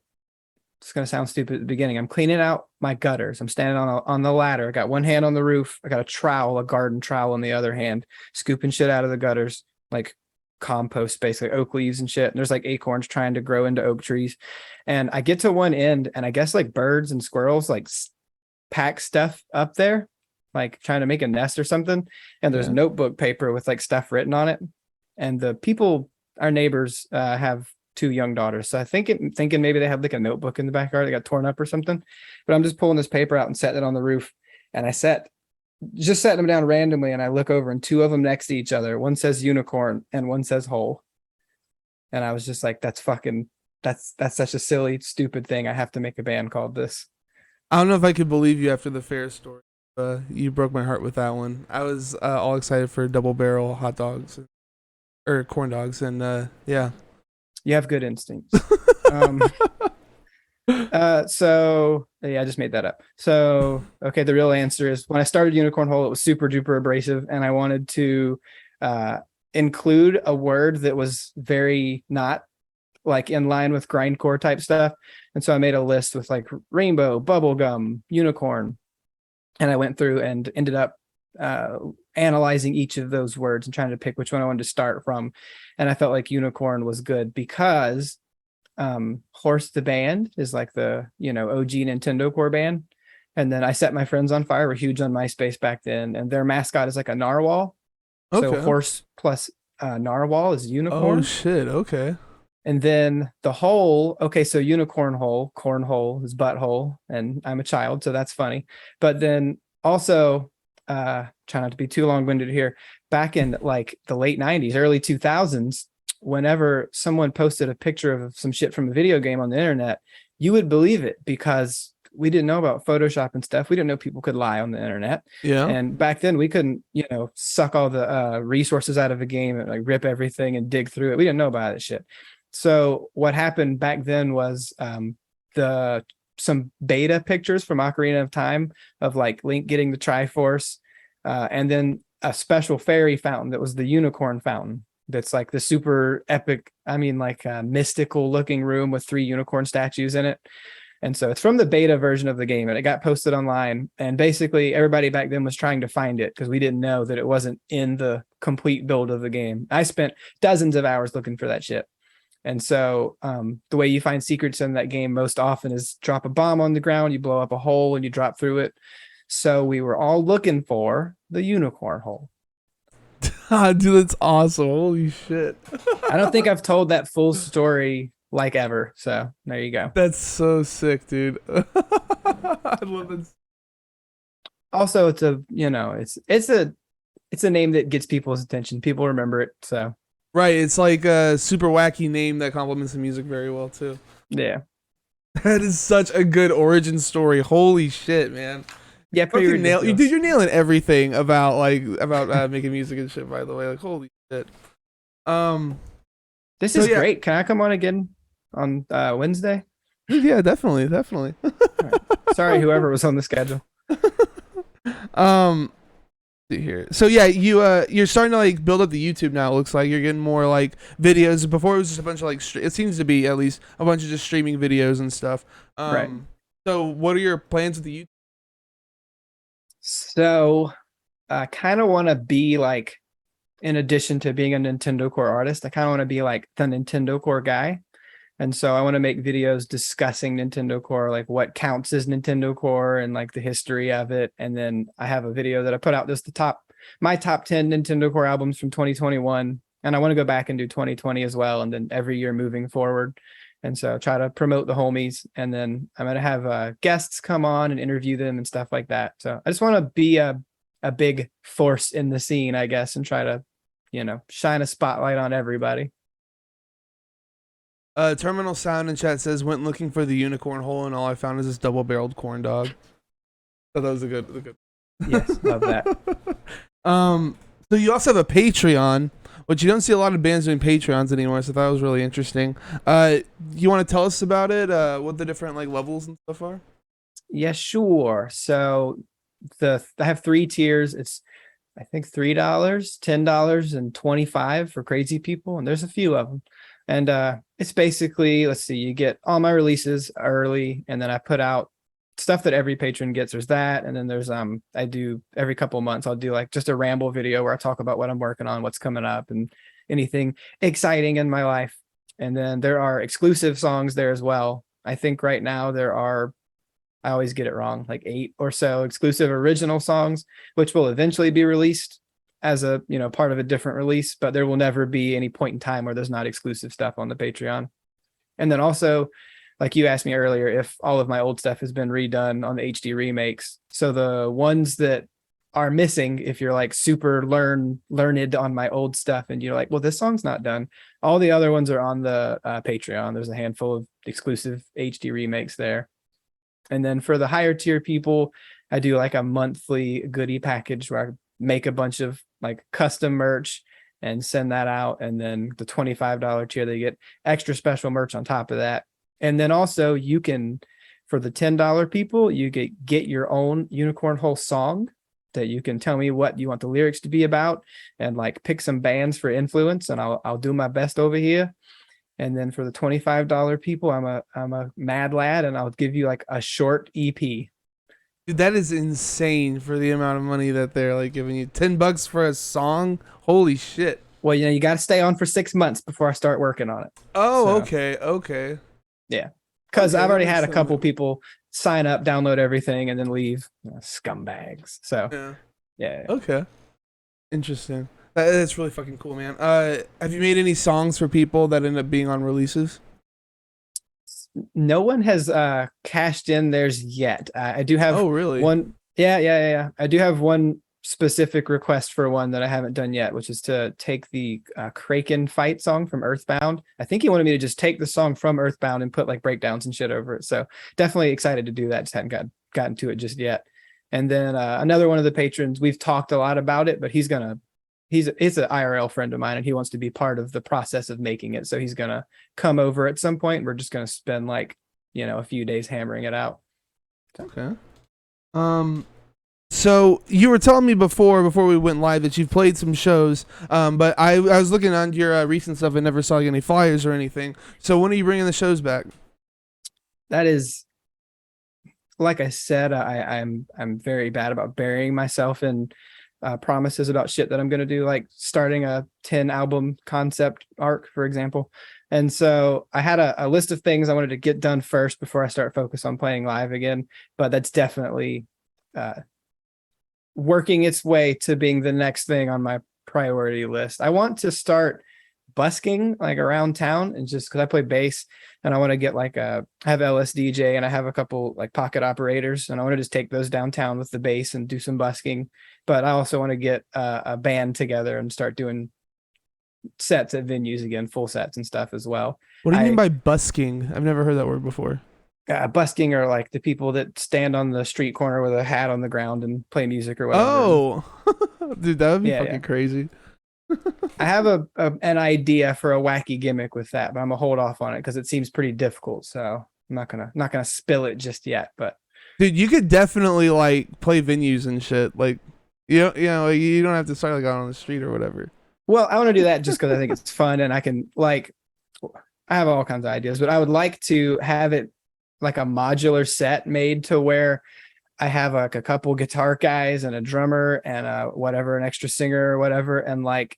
it's gonna sound stupid at the beginning. I'm cleaning out my gutters. I'm standing on the ladder. I got one hand on the roof. I got a trowel, a garden trowel, on the other hand, scooping shit out of the gutters, like compost, basically oak leaves and shit. And there's like acorns trying to grow into oak trees. And I get to one end, and I guess like birds and squirrels like pack stuff up there, like trying to make a nest or something. And there's Yeah. notebook paper with like stuff written on it. And the people, our neighbors, have two young daughters. So I think thinking maybe they had like a notebook in the backyard that got torn up or something. But I'm just pulling this paper out and setting it on the roof. And I just setting them down randomly. And I look over, and two of them next to each other. One says unicorn and one says hole. And I was just like, that's such a silly, stupid thing. I have to make a band called this. I don't know if I could believe you after the fair story. You broke my heart with that one. I was all excited for double barrel hot dogs or corn dogs, and yeah. You have good instincts. So yeah, I just made that up. So okay, the real answer is when I started Unicorn Hole, it was super duper abrasive, and I wanted to include a word that was very not like in line with grindcore type stuff. And so I made a list with like rainbow, bubblegum, unicorn, and I went through and ended up analyzing each of those words and trying to pick which one I wanted to start from. And I felt like unicorn was good because Horse the band is like the OG Nintendo core band. And then I Set My Friends on Fire were huge on MySpace back then, and their mascot is like a narwhal. So Okay. horse plus narwhal is unicorn. Oh shit. Okay. And then the hole, okay, so unicorn hole, cornhole is butthole, and I'm a child, so that's funny. But then also, try not to be too long-winded here, back in like the late 90s, early 2000s, whenever someone posted a picture of some shit from a video game on the internet, you would believe it because we didn't know about Photoshop and stuff. We didn't know people could lie on the internet. Yeah. And back then we couldn't, suck all the resources out of a game and like rip everything and dig through it. We didn't know about that shit. So what happened back then was some beta pictures from Ocarina of Time of like Link getting the Triforce, and then a special fairy fountain that was the unicorn fountain. That's like the super epic, mystical looking room with 3 unicorn statues in it. And so it's from the beta version of the game, and it got posted online. And basically everybody back then was trying to find it because we didn't know that it wasn't in the complete build of the game. I spent dozens of hours looking for that shit. And so the way you find secrets in that game most often is drop a bomb on the ground, you blow up a hole, and you drop through it. So we were all looking for the unicorn hole. Dude, that's awesome. Holy shit. I don't think I've told that full story like ever. So there you go. That's so sick, dude. I love it. Also, it's a name that gets people's attention. People remember it. So Right, it's like a super wacky name that complements the music very well too. yeah. That is such a good origin story. Holy shit, man. Yeah, pretty ridiculous. Dude, you're nailing everything about making music and shit, by the way. Like, holy shit. This is great. Can I come on again on Wednesday? Yeah, definitely. Right. Sorry, whoever was on the schedule. See here. So yeah, you're starting to like build up the YouTube now. It looks like you're getting more like videos. Before it was just a bunch of like it seems to be at least a bunch of just streaming videos and stuff. Right. So what are your plans with the YouTube? So I kind of want to be like, in addition to being a Nintendo Core artist, I kind of want to be like the Nintendo Core guy. And so I want to make videos discussing Nintendo Core, like what counts as Nintendo Core and like the history of it. And then I have a video that I put out just my top 10 Nintendo Core albums from 2021. And I want to go back and do 2020 as well. And then every year moving forward. And so try to promote the homies. And then I'm going to have guests come on and interview them and stuff like that. So I just want to be a big force in the scene, I guess, and try to, shine a spotlight on everybody. Terminal Sound in chat says went looking for the unicorn hole and all I found is this double-barreled corn dog. So that was a good. Yes, love that. So you also have a Patreon, which you don't see a lot of bands doing Patreons anymore. So I thought it was really interesting. You want to tell us about it? What the different like levels and stuff are? Yeah, sure. So I have 3 tiers. It's I think $3, $10, and $25 for crazy people, and there's a few of them. And it's basically, let's see, you get all my releases early, and then I put out stuff that every patron gets. There's that, and then there's I do every couple of months I'll do like just a ramble video where I talk about what I'm working on, what's coming up, and anything exciting in my life. And then there are exclusive songs there as well. I think right now there are, I always get it wrong, like 8 or so exclusive original songs, which will eventually be released as a, part of a different release, but there will never be any point in time where there's not exclusive stuff on the Patreon. And then also, like you asked me earlier, if all of my old stuff has been redone on the HD remakes. So the ones that are missing, if you're like super learned on my old stuff and you're like, well, this song's not done, all the other ones are on the Patreon. There's a handful of exclusive HD remakes there. And then for the higher tier people, I do like a monthly goodie package where I make a bunch of like custom merch and send that out. And then the $25 tier, they get extra special merch on top of that. And then also you can, for the $10 people, you get your own Unicorn Hole song that you can tell me what you want the lyrics to be about and like pick some bands for influence. And I'll do my best over here. And then for the $25 people, I'm a mad lad, and I'll give you like a short EP. Dude, that is insane for the amount of money that they're like giving you. $10 for a song? Holy shit. Well, you got to stay on for 6 months before I start working on it. Oh, so, okay. Yeah. Because I've already had a couple people sign up, download everything, and then leave. Scumbags. So, yeah. Okay. Interesting. That's really fucking cool, man. Have you made any songs for people that end up being on releases? No one has cashed in theirs yet. I do have really? one. Yeah. I do have one specific request for one that I haven't done yet, which is to take the Kraken fight song from Earthbound. I think he wanted me to just take the song from Earthbound and put like breakdowns and shit over it. So definitely excited to do that. Just hadn't gotten to it just yet. And then another one of the patrons, we've talked a lot about it, but he's an IRL friend of mine, and he wants to be part of the process of making it. So he's gonna come over at some point. We're just gonna spend like, a few days hammering it out. Okay. So you were telling me before we went live that you've played some shows, but I was looking on your recent stuff and never saw any flyers or anything. So when are you bringing the shows back? That is, like I said, I'm very bad about burying myself in promises about shit that I'm going to do, like starting a 10 album concept arc, for example. And so I had a list of things I wanted to get done first before I start focus on playing live again. But that's definitely working its way to being the next thing on my priority list. I want to start busking like around town, and just because I play bass and I want to get like I have LSDJ and I have a couple like pocket operators, and I want to just take those downtown with the bass and do some busking. But I also want to get a band together and start doing sets at venues again, full sets and stuff as well. What do you mean by busking? I've never heard that word before. Busking are like the people that stand on the street corner with a hat on the ground and play music or whatever. Oh, dude, that would be fucking crazy. I have an idea for a wacky gimmick with that, but I'm gonna hold off on it because it seems pretty difficult. So I'm not gonna spill it just yet. But dude, you could definitely like play venues and shit. Like, Like, you don't have to start like out on the street or whatever. Well, I want to do that just because I think it's fun and I can like I have all kinds of ideas, but I would like to have it like a modular set made to where I have like a couple guitar guys and a drummer and whatever, an extra singer or whatever. And like,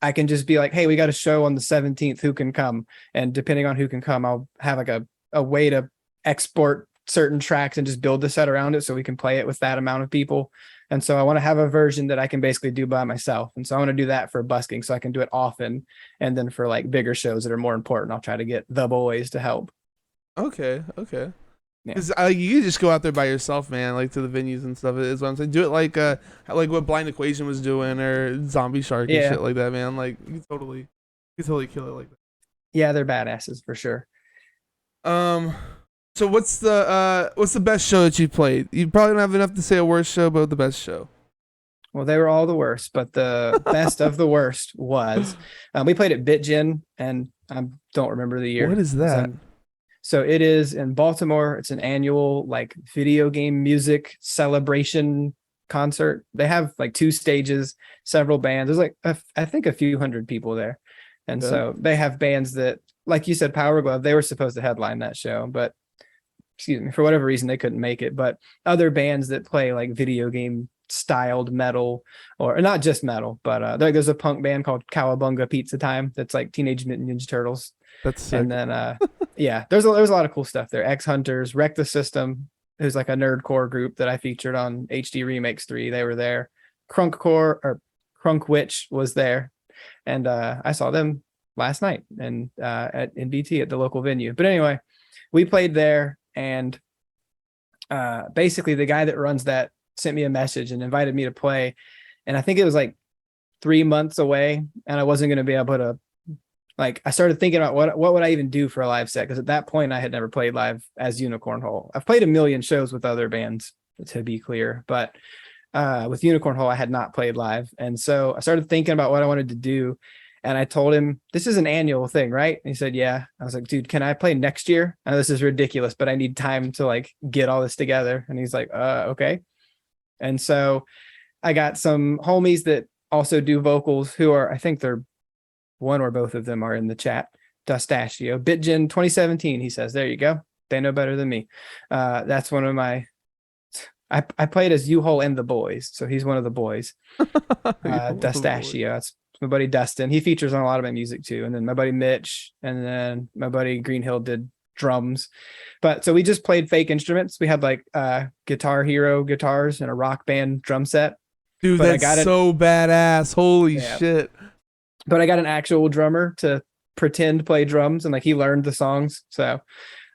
I can just be like, hey, we got a show on the 17th. Who can come? And depending on who can come, I'll have like a way to export certain tracks and just build the set around it so we can play it with that amount of people. And so I want to have a version that I can basically do by myself. And so I want to do that for busking so I can do it often. And then for like bigger shows that are more important, I'll try to get the boys to help. Okay, okay. Yeah. Because you can just go out there by yourself, man, like to the venues and stuff. Is what I'm saying. Do it like what Blind Equation was doing or Zombie Shark and Yeah. shit like that, man. Like you can totally kill it like that. Yeah, they're badasses for sure. So what's the best show that you played? You probably don't have enough to say a worst show, but the best show. Well, they were all the worst, but the best of the worst was we played at BitGen, and I don't remember the year. What is that? So it is in Baltimore. It's an annual like video game music celebration concert. They have like 2 stages, several bands. There's like I think a few hundred people there, and so they have bands that, like you said, Power Glove. They were supposed to headline that show, but excuse me, for whatever reason they couldn't make it. But other bands that play like video game styled metal, or not just metal, but there's a punk band called Cowabunga Pizza Time that's like Teenage Mutant Ninja Turtles. That's sick. And then yeah, there's a lot of cool stuff there. X Hunters, Wreck the System, who's like a nerdcore group that I featured on HD Remakes 3. They were there. Crunk Witch was there, and I saw them last night and in BT at the local venue. But anyway, we played there, and basically the guy that runs that sent me a message and invited me to play, and I think it was like 3 months away, and I wasn't going to be able to, like, I started thinking about what would I even do for a live set, because at that point I had never played live as Unicorn Hole. I've played a million shows with other bands, to be clear, but with Unicorn Hole I had not played live. And so I started thinking about what I wanted to do, and I told him, this is an annual thing, right? And he said, yeah. I was like, dude, can I play next year? I know this is ridiculous, but I need time to like get all this together. And he's like, okay. And so I got some homies that also do vocals who are, I think they're one or both of them are in the chat. Dustachio, BitGen 2017. He says, there you go. They know better than me. That's one of my, I played as U-Hole and the boys. So he's one of the boys. Dustachio. That's my buddy Dustin. He features on a lot of my music too. And then my buddy Mitch, and then my buddy Greenhill did drums. But so we just played fake instruments. We had like Guitar Hero guitars and a Rock Band drum set. Dude, but that's so badass. Holy shit. But I got an actual drummer to pretend play drums, and like he learned the songs. So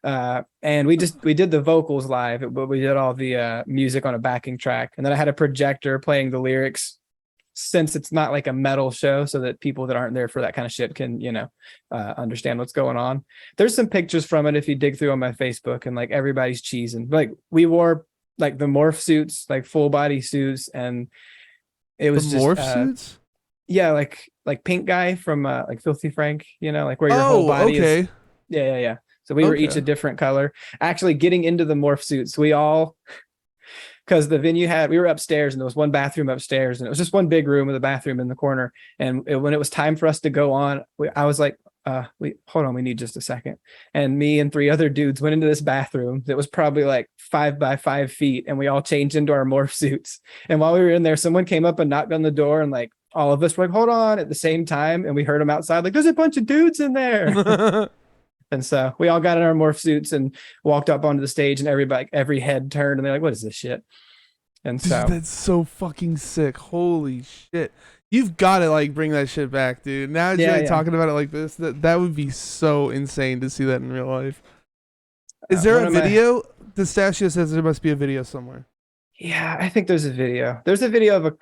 and we did the vocals live, but we did all the music on a backing track. And then I had a projector playing the lyrics, since it's not like a metal show, so that people that aren't there for that kind of shit can, understand what's going on. There's some pictures from it if you dig through on my Facebook, and like everybody's cheesing. Like we wore like the morph suits, like full body suits, and it was the morph suits. Yeah, like Pink Guy from like Filthy Frank, like where your whole body is. Yeah. So we were each a different color. Actually, getting into the morph suits, we all, because the venue we were upstairs, and there was one bathroom upstairs, and it was just one big room with a bathroom in the corner. And when it was time for us to go on, I was like, hold on, we need just a second. And me and 3 other dudes went into this bathroom that was probably like 5 by 5 feet, and we all changed into our morph suits. And while we were in there, someone came up and knocked on the door, and like all of us were like, hold on, at the same time. And we heard them outside, like, there's a bunch of dudes in there. And so we all got in our morph suits and walked up onto the stage, and every head turned, and they're like, what is this shit? And so dude, that's so fucking sick. Holy shit. You've got to like bring that shit back, dude. Now that you're talking about it like this, that would be so insane to see that in real life. Is there a video? Pistachio says there must be a video somewhere. Yeah, I think there's a video. There's a video of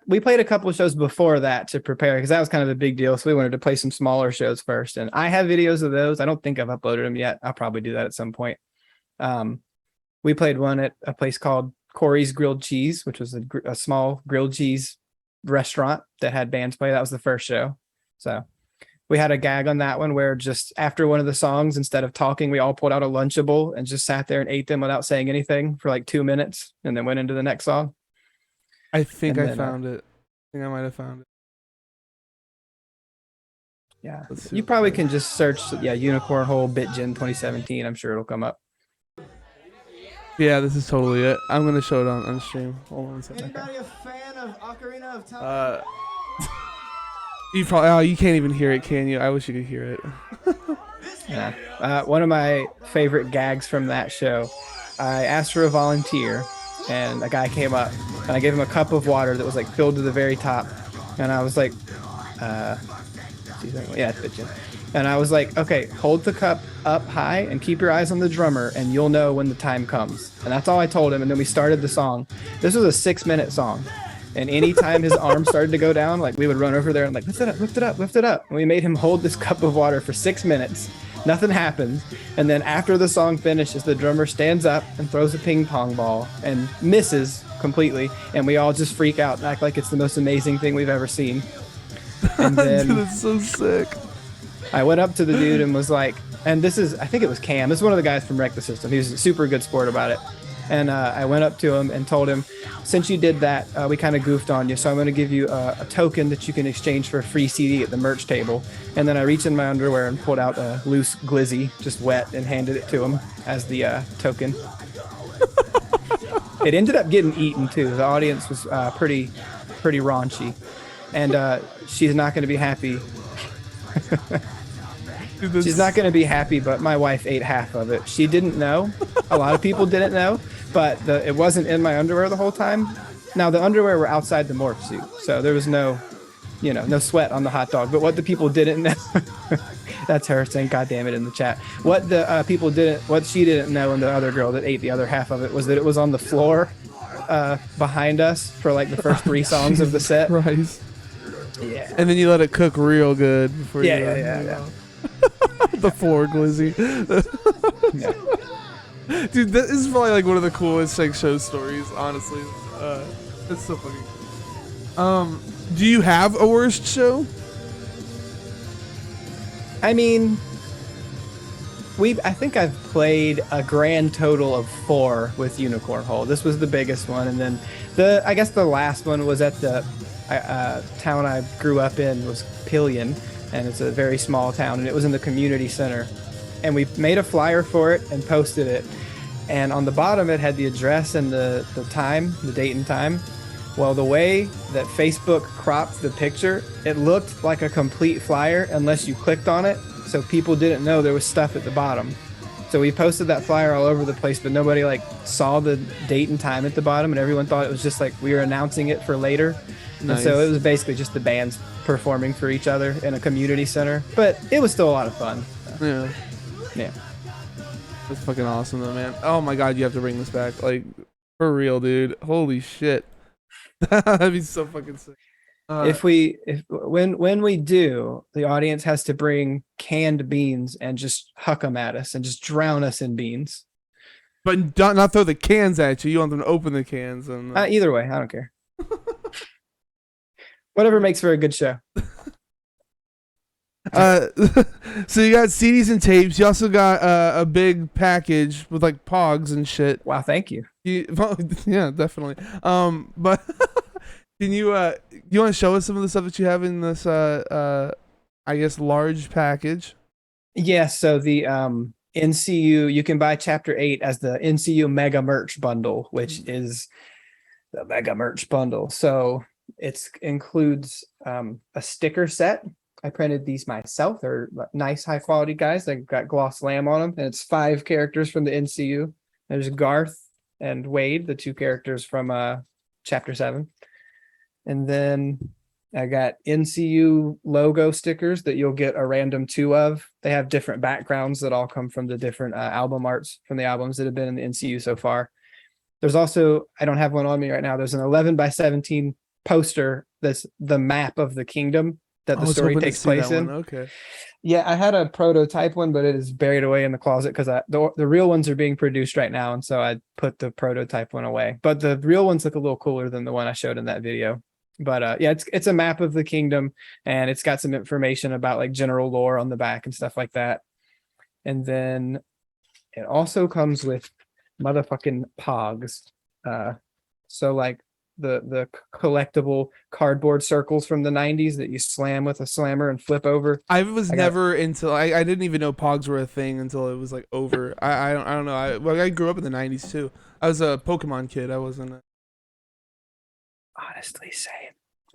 we played a couple of shows before that to prepare, because that was kind of a big deal. So we wanted to play some smaller shows first, and I have videos of those. I don't think I've uploaded them yet. I'll probably do that at some point. We played one at a place called Corey's Grilled Cheese, which was a small grilled cheese restaurant that had bands play. That was the first show. So we had a gag on that one where just after one of the songs, instead of talking, we all pulled out a Lunchable and just sat there and ate them without saying anything for like 2 minutes, and then went into the next song. I think And I then found it. I think I might have found it. yeah, Let's see. you probably can just search Unicorn Hole BitGen 2017. I'm sure it'll come up. Yeah, this is totally it. I'm gonna show it on stream. Hold on a second. Anybody a fan of Ocarina of Time? You probably you can't even hear it, can you? I wish you could hear it. Yeah. One of my favorite gags from that show, I asked for a volunteer, and a guy came up, and I gave him a cup of water that was like filled to the very top, and I was like, yeah, it's bitchin'. And I was like, okay, hold the cup up high and keep your eyes on the drummer, and you'll know when the time comes. And that's all I told him. And then we started the song. This was a 6-minute song. And anytime his arm started to go down, like we would run over there and like, lift it up, lift it up, lift it up. And we made him hold this cup of water for 6 minutes. Nothing happens. And then after the song finishes, the drummer stands up and throws a ping pong ball and misses completely. And we all just freak out and act like it's the most amazing thing we've ever seen. And then Dude, that's so sick. I went up to the dude and was like, and this is, I think it was Cam. This is one of the guys from Wreck the System. He was a super good sport about it. And I went up to him and told him, since you did that, we kind of goofed on you. So I'm going to give you a token that you can exchange for a free CD at the merch table. And then I reached in my underwear and pulled out a loose glizzy, just wet, and handed it to him as the token. It ended up getting eaten too. The audience was pretty raunchy. And she's not going to be happy. Dude, She's not going to be happy, but my wife ate half of it. She didn't know. A lot of people didn't know, but it wasn't in my underwear the whole time. Now, the underwear were outside the morph suit, so there was no sweat on the hot dog. But what the people didn't know, that's her saying, God damn it, in the chat. What the what she didn't know, and the other girl that ate the other half of it, was that it was on the floor behind us for like the first 3 songs of the set. Christ. Yeah. And then you let it cook real good before you Yeah. the floor glizzy. Yeah. Dude, this is probably like one of the coolest like show stories, honestly. It's so fucking cool. Do you have a worst show? I mean, I think I've played a grand total of 4 with Unicorn Hole. This was the biggest one, and then I guess the last one was at the town I grew up in, was Pillion, and it's a very small town, and it was in the community center. And we made a flyer for it and posted it. And on the bottom, it had the address and the time, the date and time. Well, the way that Facebook cropped the picture, it looked like a complete flyer unless you clicked on it. So people didn't know there was stuff at the bottom. So we posted that flyer all over the place, but nobody like saw the date and time at the bottom, and everyone thought it was just like we were announcing it for later. Nice. And so it was basically just the bands performing for each other in a community center, but it was still a lot of fun. Yeah. Yeah. That's fucking awesome though, man. Oh my god, you have to bring this back. Like, for real, dude. Holy shit. That'd be so fucking sick. When we do, the audience has to bring canned beans and just huck them at us and just drown us in beans. But not throw the cans at you. You want them to open the cans and Either way, I don't care. Whatever makes for a good show. So you got CDs and tapes. You also got a big package with like pogs and shit. Wow, thank you. Yeah, definitely. But can you want to show us some of the stuff that you have in this I guess large package? Yeah, so the NCU, you can buy chapter 8 as the NCU mega merch bundle, which is the mega merch bundle. So it includes a sticker set. I printed these myself. They're nice, high quality guys. They've got gloss lamb on them, and it's 5 characters from the NCU. There's Garth and Wade, the 2 characters from chapter 7. And then I got NCU logo stickers that you'll get a random 2 of. They have different backgrounds that all come from the different album arts from the albums that have been in the NCU so far. There's also, I don't have one on me right now, there's an 11x17 poster that's the map of the kingdom that the story takes place in. Okay. Yeah, I had a prototype one, but it is buried away in the closet because the real ones are being produced right now, and so I put the prototype one away. But the real ones look a little cooler than the one I showed in that video. But yeah, it's a map of the kingdom, and it's got some information about like general lore on the back and stuff like that. And then it also comes with motherfucking pogs. So like the collectible cardboard circles from the 90s that you slam with a slammer and flip over. I was I got- never into. I didn't even know Pogs were a thing until it was like over. I don't know. I grew up in the '90s too. I was a Pokemon kid. I wasn't. Honestly, same.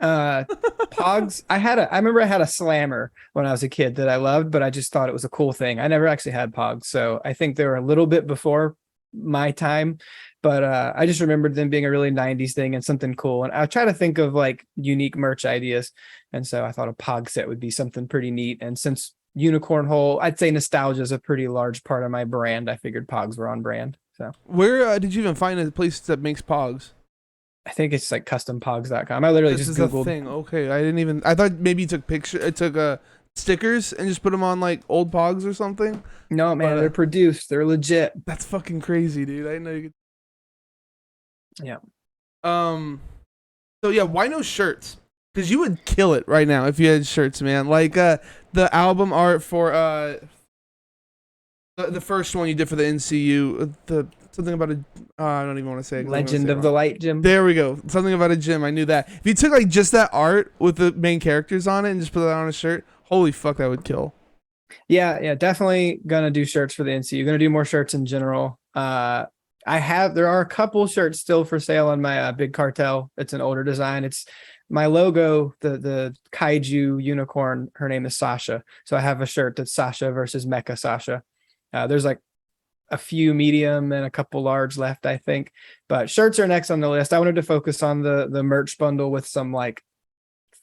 Pogs. I remember I had a slammer when I was a kid that I loved, but I just thought it was a cool thing. I never actually had Pogs, so I think they were a little bit before my time, but I just remembered them being a really 90s thing and something cool. And I try to think of like unique merch ideas, and so I thought a Pog set would be something pretty neat. And since Unicorn Hole, I'd say nostalgia is a pretty large part of my brand, I figured Pogs were on brand. So Where did you even find a place that makes Pogs? I think it's like custompogs.com. I literally This just is a Googled. thing. Okay, I didn't even. I thought maybe you took stickers and just put them on like old Pogs or something. No, man, But, they're produced. They're legit. That's fucking crazy, dude. I didn't know you could. Yeah. So yeah, why no shirts? Because you would kill it right now if you had shirts, man. Like the album art for the first one you did for the NCU, the something about a I don't even want to say it 'cause I'm gonna Legend say it of the wrong. Light Gym. There we go. Something about a gym. I knew that. If you took like just that art with the main characters on it and just put that on a shirt, holy fuck, that would kill. Yeah, definitely gonna do shirts for the NCU. Gonna do more shirts in general. There are a couple shirts still for sale on my Big Cartel. It's an older design. It's my logo, the kaiju unicorn. Her name is Sasha. So I have a shirt that's Sasha versus Mecha Sasha. There's like a few medium and a couple large left, I think. But shirts are next on the list. I wanted to focus on the merch bundle with some like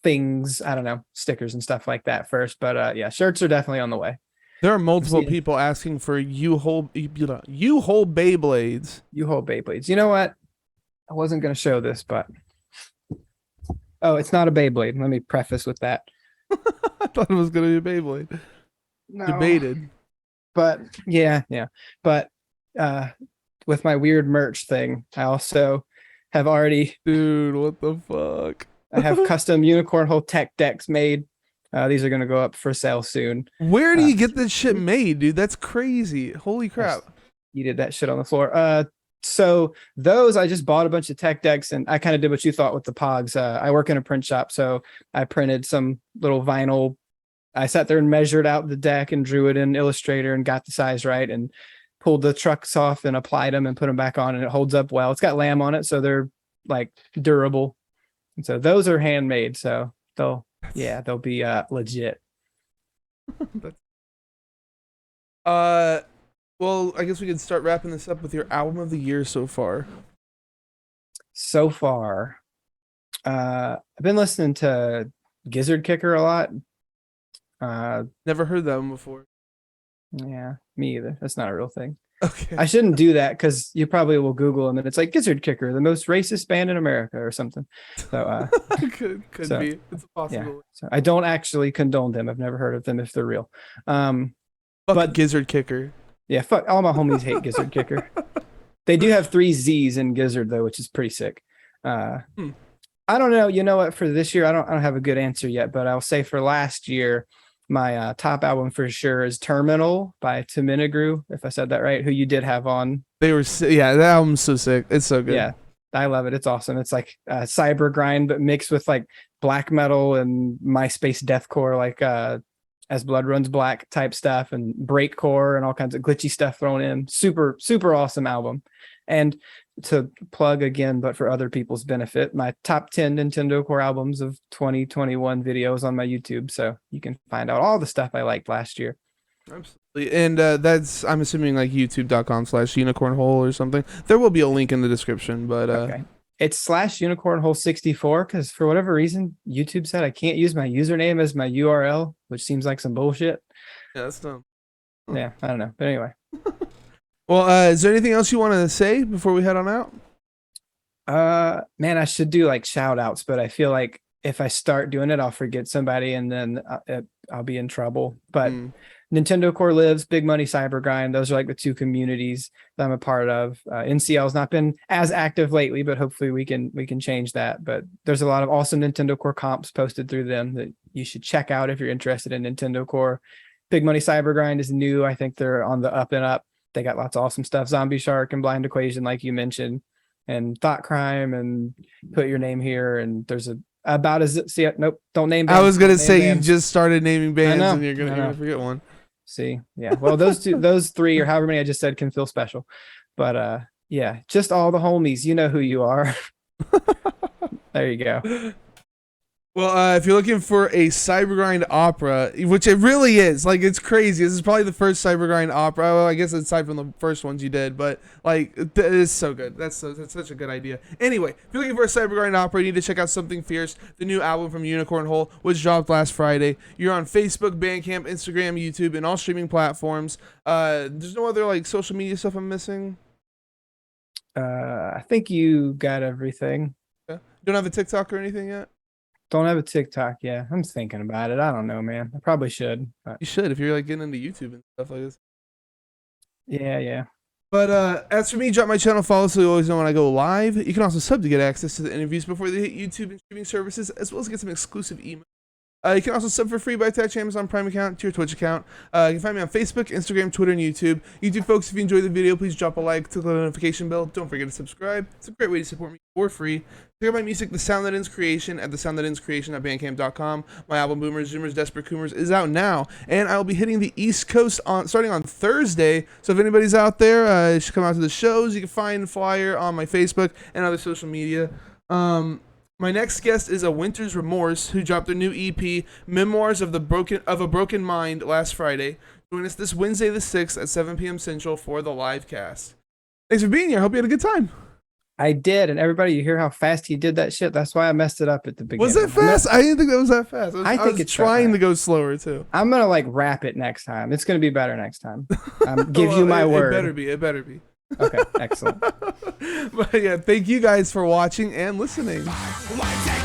things, I don't know, stickers and stuff like that first. But yeah, shirts are definitely on the way. There are multiple See- people asking for U-Hole Beyblades. You hold Beyblades. You know what? I wasn't going to show this, but oh, it's not a Beyblade. Let me preface with that. I thought it was gonna be a Beyblade. No. Debated. But yeah. But with my weird merch thing, I also have already Dude, what the fuck? I have custom unicorn hole tech decks made. These are going to go up for sale soon. Where do you get this shit made, dude? That's crazy. Holy crap. You did that shit on the floor. So those, I just bought a bunch of tech decks, and I kind of did what you thought with the Pogs. I work in a print shop, so I printed some little vinyl. I sat there and measured out the deck and drew it in Illustrator and got the size right and pulled the trucks off and applied them and put them back on, and it holds up well. It's got lamb on it, so they're like durable. And so those are handmade, so they'll be legit. Well, I guess we could start wrapping this up with your album of the year so far. So far, I've been listening to Gizzard Kicker a lot. Never heard that one before. Yeah, me either. That's not a real thing. Okay. I shouldn't do that because you probably will Google them and it's like Gizzard Kicker, the most racist band in America or something. So could so, be. It's yeah. possible. So I don't actually condone them. I've never heard of them if they're real. Fuck but- Gizzard Kicker. Yeah, fuck all my homies hate Gizzard Kicker. They do have 3 Z's in Gizzard though, which is pretty sick. I don't know. You know what? For this year, I don't have a good answer yet, but I'll say for last year, my top album for sure is Terminal by Timinagru, if I said that right, who you did have on. They were yeah, that album's so sick. It's so good. Yeah, I love it. It's awesome. It's like cyber grind, but mixed with like black metal and MySpace deathcore, like As Blood Runs Black type stuff and breakcore and all kinds of glitchy stuff thrown in. Super, super awesome album. And to plug again, but for other people's benefit, my top 10 Nintendo Core albums of 2021 videos on my YouTube. So you can find out all the stuff I liked last year. Absolutely. And that's, I'm assuming, like youtube.com/unicornhole or something. There will be a link in the description, but Okay. It's /unicornhole64 because for whatever reason, YouTube said I can't use my username as my URL, which seems like some bullshit. yeah, that's dumb. Yeah, I don't know. But anyway. Well, is there anything else you want to say before we head on out? Man, I should do like shout outs, but I feel like if I start doing it, I'll forget somebody and then I'll be in trouble. But Nintendo Core Lives, Big Money Cyber Grind, those are like the 2 communities that I'm a part of. NCL has not been as active lately, but hopefully we can change that. But there's a lot of awesome Nintendo Core comps posted through them that you should check out if you're interested in Nintendo Core. Big Money Cyber Grind is new. I think they're on the up and up. They got lots of awesome stuff. Zombie Shark and Blind Equation, like you mentioned. and Thought Crime and Put Your Name Here. And there's about as see nope, don't name I bands. was gonna Don't name say bands. you just started naming bands know, and you're I know. gonna forget one. See, yeah. Well, those three or however many I just said can feel special. But yeah, just all the homies. You know who you are. There you go. Well, if you're looking for a cybergrind opera, which it really is, like it's crazy. This is probably the first cybergrind opera. Well, I guess aside from the first ones you did, but like it is so good. That's such a good idea. Anyway, if you're looking for a cybergrind opera, you need to check out Something Fierce, the new album from Unicorn Hole, which dropped last Friday. You're on Facebook, Bandcamp, Instagram, YouTube, and all streaming platforms. There's no other like social media stuff I'm missing. I think you got everything. Yeah. Don't have a TikTok or anything yet? Don't have a TikTok. Yeah, I'm thinking about it. I don't know, man. I probably should. But You should if you're like getting into YouTube and stuff like this. yeah. But as for me, drop my channel, follow so you always know when I go live. You can also sub to get access to the interviews before they hit YouTube and streaming services, as well as get some exclusive email. You can also sub for free by attaching Amazon Prime account to your Twitch account. You can find me on Facebook, Instagram, Twitter, and YouTube. YouTube folks, if you enjoyed the video, please drop a like, click on the notification bell. Don't forget to subscribe. It's a great way to support me for free. Check out my music, The Sound That Ends Creation, at thesoundthatendscreation.bandcamp.com. My album, Boomers, Zoomers, Desperate Coomers, is out now, and I will be hitting the East Coast starting on Thursday. So if anybody's out there, you should come out to the shows. You can find the flyer on my Facebook and other social media. My next guest is a Winter's Remorse, who dropped their new EP, Memoirs of a Broken Mind, last Friday. Join us this Wednesday the 6th at 7 p.m. Central for the live cast. Thanks for being here. I hope you had a good time. I did, and everybody, you hear how fast he did that shit? That's why I messed it up at the beginning. Was that fast? I didn't think that was that fast. I think was it's trying to go slower too. I'm gonna like wrap it next time. It's gonna be better next time. Give Well, you my word. It better be. Okay, excellent. But yeah, thank you guys for watching and listening. Why